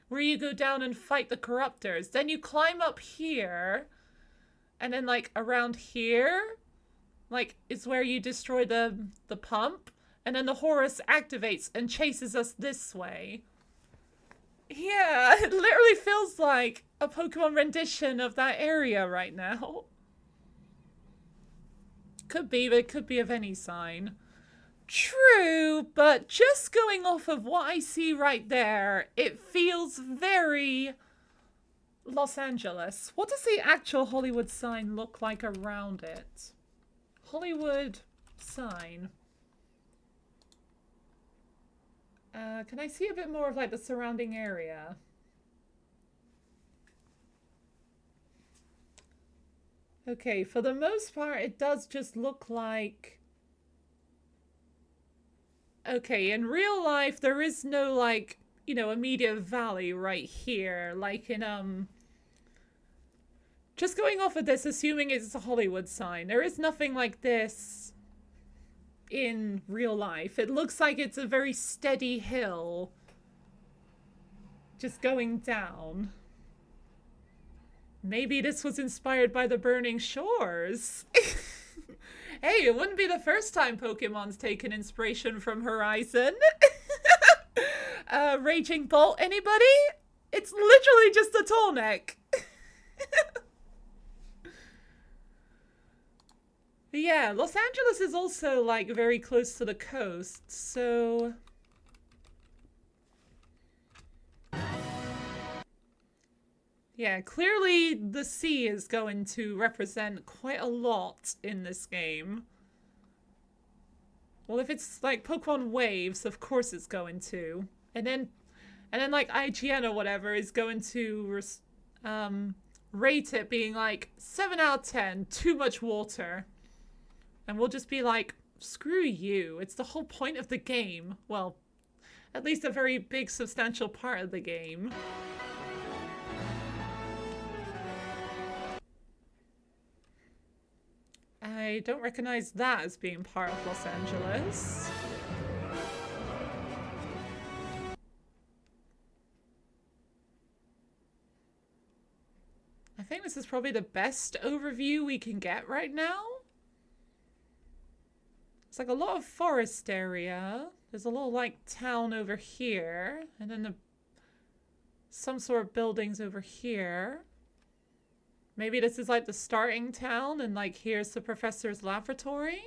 where you go down and fight the Corruptors. Then you climb up here, and then like around here, like, is where you destroy the pump, and then the Horus activates and chases us this way. Yeah, it literally feels like a Pokemon rendition of that area right now. Could be, but it could be of any sign. True, but just going off of what I see right there, it feels very Los Angeles. What does the actual Hollywood sign look like around it? Hollywood sign. Can I see a bit more of like the surrounding area? Okay, for the most part, it does just look like... Okay, in real life, there is no like, you know, immediate valley right here, like in, just going off of this, assuming it's a Hollywood sign, there is nothing like this in real life. It looks like it's a very steady hill just going down. Maybe this was inspired by the Burning Shores. Hey, it wouldn't be the first time Pokemon's taken inspiration from Horizon. Raging Bolt, anybody? It's literally just a tall neck. Yeah, Los Angeles is also, like, very close to the coast, so... Yeah, clearly the sea is going to represent quite a lot in this game. Well, if it's, like, Pokemon Waves, of course it's going to. And then like, IGN or whatever is going to, rate it being, like, 7 out of 10, too much water. And we'll just be like, screw you. It's the whole point of the game. Well, at least a very big, substantial part of the game. I don't recognize that as being part of Los Angeles. I think this is probably the best overview we can get right now. It's like a lot of forest area. There's a little like town over here. And then some sort of buildings over here. Maybe this is like the starting town and like here's the professor's laboratory.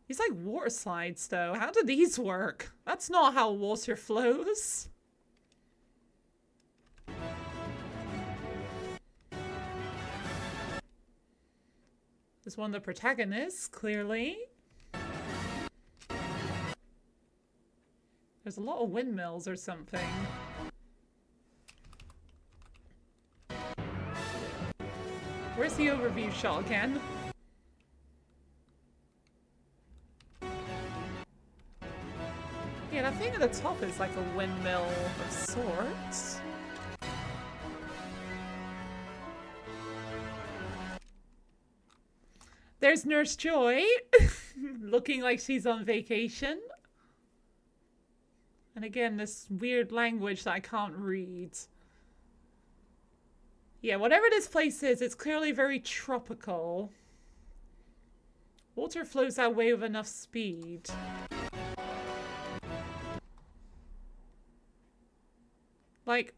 These like water slides though. How do these work? That's not how water flows. There's one of the protagonists, clearly. There's a lot of windmills or something. Where's the overview shot again? Yeah, that thing at the top is like a windmill of sorts. There's Nurse Joy, looking like she's on vacation. And again, this weird language that I can't read. Yeah, whatever this place is, it's clearly very tropical. Water flows that way with enough speed. Like,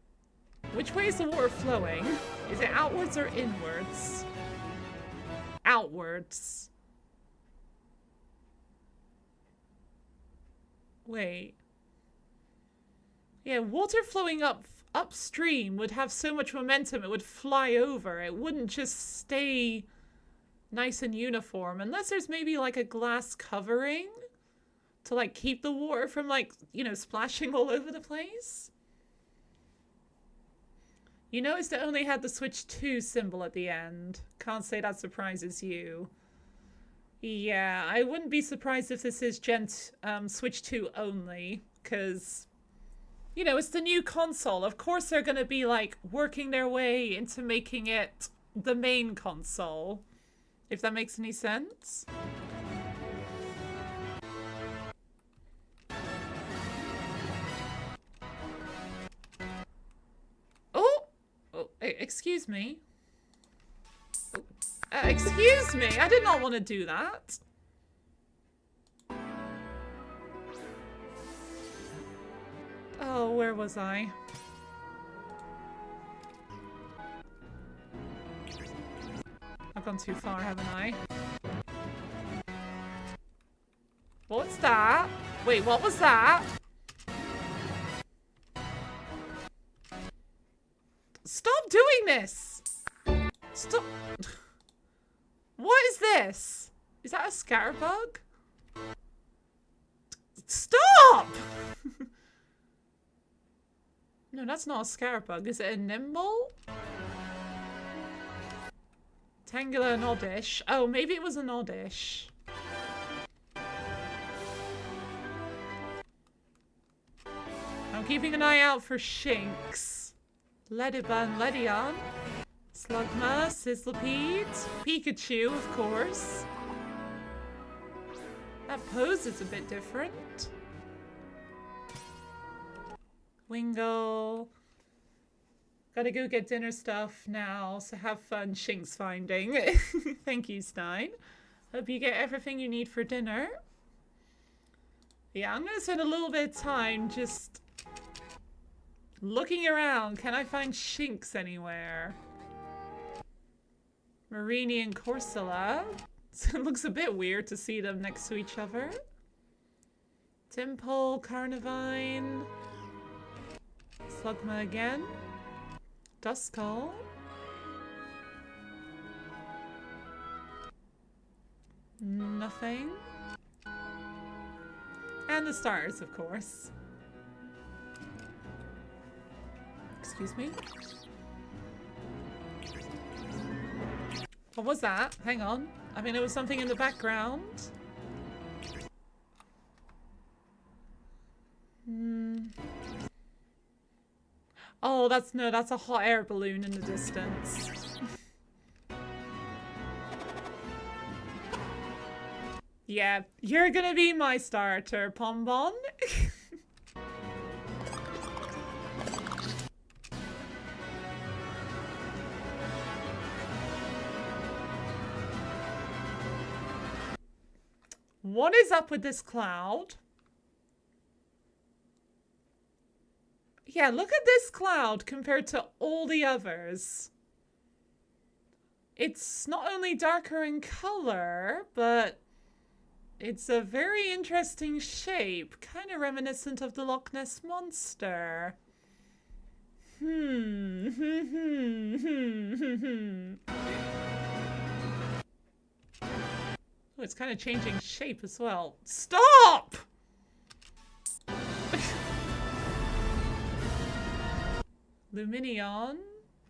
which way is the water flowing? Is it outwards or inwards? Outwards. Wait. Yeah, water flowing upstream would have so much momentum it would fly over. It wouldn't just stay nice and uniform unless there's maybe like a glass covering to like keep the water from like, you know, splashing all over the place. You noticed it only had the Switch 2 symbol at the end. Can't say that surprises you. Yeah, I wouldn't be surprised if this is Switch 2 only, because, you know, it's the new console. Of course they're going to be, like, working their way into making it the main console, if that makes any sense. Excuse me. Excuse me, I did not want to do that. Oh, where was I? I've gone too far, haven't I? What's that? Wait, what was that? Stop doing this! Stop. What is this? Is that a scatterbug? Stop! No, that's not a scatterbug. Is it a nimble? Tangula and oddish. Oh, maybe it was an oddish. I'm keeping an eye out for shinks. Ledibun, Ledion, Slugma, Sizzlepede, Pikachu, of course. That pose is a bit different. Wingle. Gotta go get dinner stuff now, so have fun shinks finding. Thank you, Stein. Hope you get everything you need for dinner. Yeah, I'm gonna spend a little bit of time just looking around. Can I find shinks anywhere? Marini and Corsola. So it looks a bit weird to see them next to each other. Timple, Carnivine. Slugma again. Duskull. Nothing. And the stars, of course. Excuse me. What was that? Hang on. I mean, there was something in the background. Oh, that's a hot air balloon in the distance. Yeah, you're gonna be my starter, Pombon. What is up with this cloud? Yeah, look at this cloud compared to all the others. It's not only darker in color, but It's a very interesting shape, kind of reminiscent of the Loch Ness Monster. Oh, it's kind of changing shape as well. Stop! Luminion,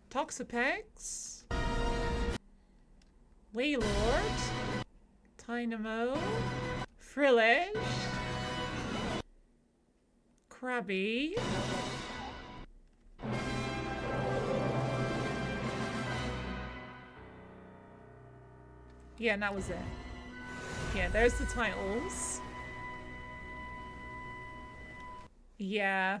Toxapex, Waylord, Dynamo, Frillish, Krabby, yeah, and that was it. Yeah, there's the titles. Yeah.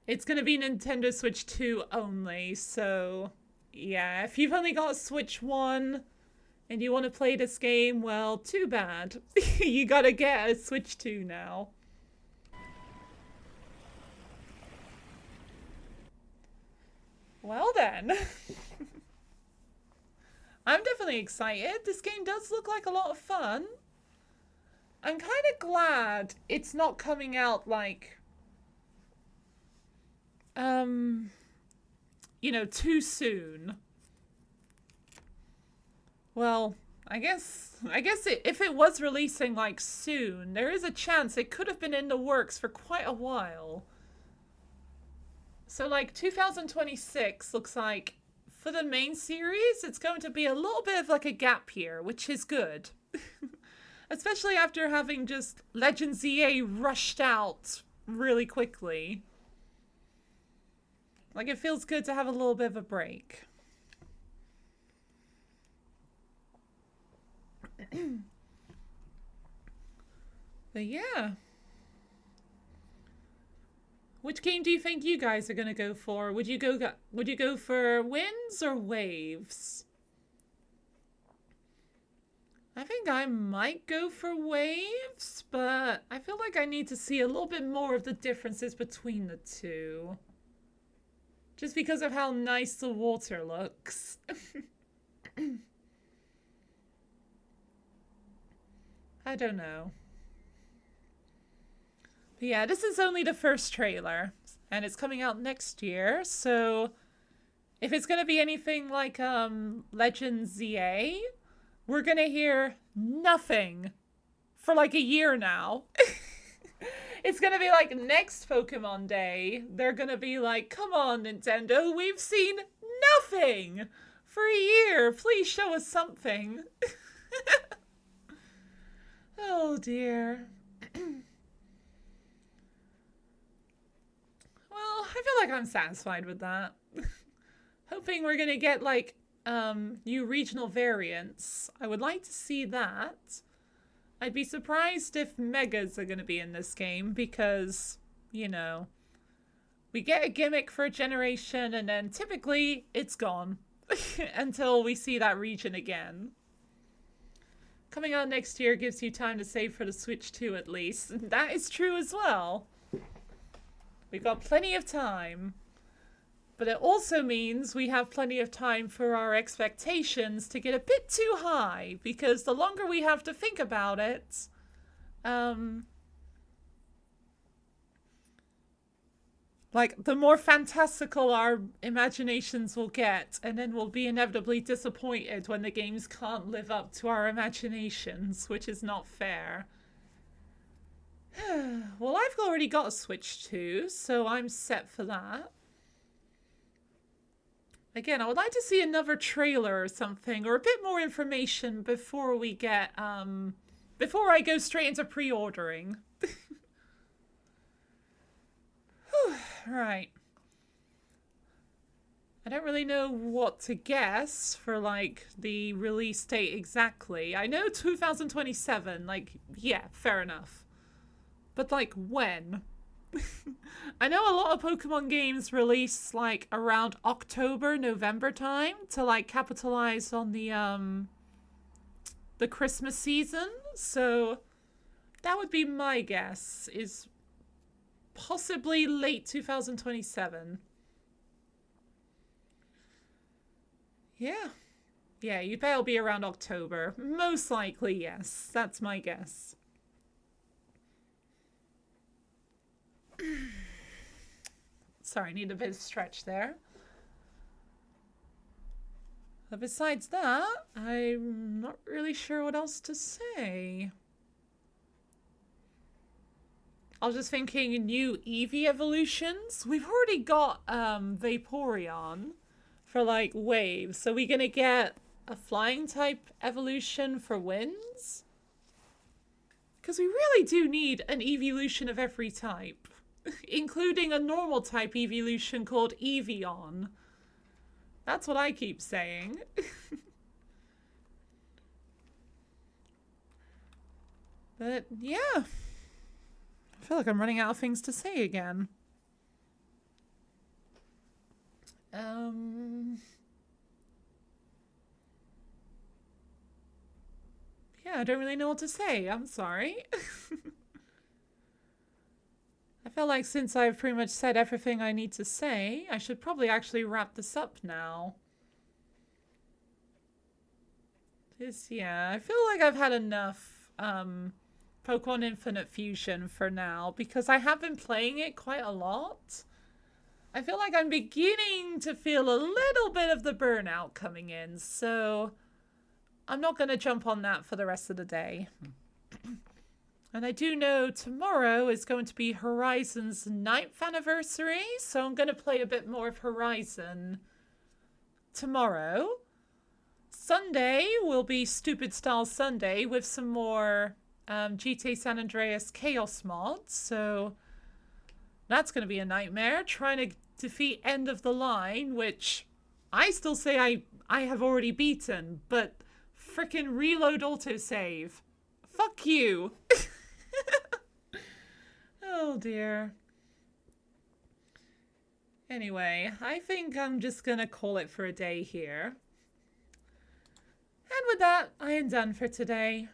It's gonna be Nintendo Switch 2 only, so yeah, if you've only got Switch 1 and you want to play this game, well, too bad. You gotta get a Switch 2 now. Well then. I'm definitely excited. This game does look like a lot of fun. I'm kind of glad it's not coming out like, you know, too soon. Well, I guess if it was releasing like soon, there is a chance it could have been in the works for quite a while. So like 2026 looks like for the main series, it's going to be a little bit of like a gap here, which is good. Especially after having just Legend ZA rushed out really quickly. Like, it feels good to have a little bit of a break. But yeah. Which game do you think you guys are gonna go for? Would you go for wins or waves? I think I might go for waves, but I feel like I need to see a little bit more of the differences between the two. Just because of how nice the water looks. I don't know. But yeah, this is only the first trailer, and it's coming out next year, so if it's gonna be anything like Legend ZA, we're gonna hear nothing for like a year now. It's gonna be like next Pokemon Day, they're gonna be like, come on, Nintendo, we've seen nothing for a year. Please show us something. Oh dear. Well, I feel like I'm satisfied with that. Hoping we're gonna get like new regional variants. I would like to see that. I'd be surprised if Megas are gonna be in this game because, you know, we get a gimmick for a generation and then typically it's gone until we see that region again. Coming out next year gives you time to save for the Switch 2 at least. That is true as well. We've got plenty of time. But it also means we have plenty of time for our expectations to get a bit too high, because the longer we have to think about it, like, the more fantastical our imaginations will get, and then we'll be inevitably disappointed when the games can't live up to our imaginations, which is not fair. Well, I've already got a Switch 2, so I'm set for that. Again, I would like to see another trailer or something, or a bit more information before we get, before I go straight into pre-ordering. Right. I don't really know what to guess for, like, the release date exactly. I know 2027, like, yeah, fair enough. But, like, when? I know a lot of Pokemon games release, like, around October, November time to, like, capitalize on the Christmas season. So that would be my guess, is possibly late 2027. Yeah, you bet it'll be around October. Most likely, yes. That's my guess. Sorry, I need a bit of stretch there. But besides that, I'm not really sure what else to say. I was just thinking new Eevee evolutions. We've already got Vaporeon for like waves. So we're gonna get a flying type evolution for winds? Because we really do need an evolution of every type. Including a normal type evolution called Evion. That's what I keep saying. But yeah. I feel like I'm running out of things to say again. Yeah, I don't really know what to say. I'm sorry. I feel like since I've pretty much said everything I need to say, I should probably actually wrap this up now. Yeah, I feel like I've had enough Pokemon Infinite Fusion for now, because I have been playing it quite a lot. I feel like I'm beginning to feel a little bit of the burnout coming in, so I'm not going to jump on that for the rest of the day. And I do know tomorrow is going to be Horizon's 9th anniversary, so I'm going to play a bit more of Horizon tomorrow. Sunday will be Stupid Style Sunday with some more GTA San Andreas Chaos mods, so that's going to be a nightmare, trying to defeat End of the Line, which I still say I have already beaten, but frickin' reload autosave. Fuck you. Oh dear. Anyway, I think I'm just gonna call it for a day here. And with that, I am done for today.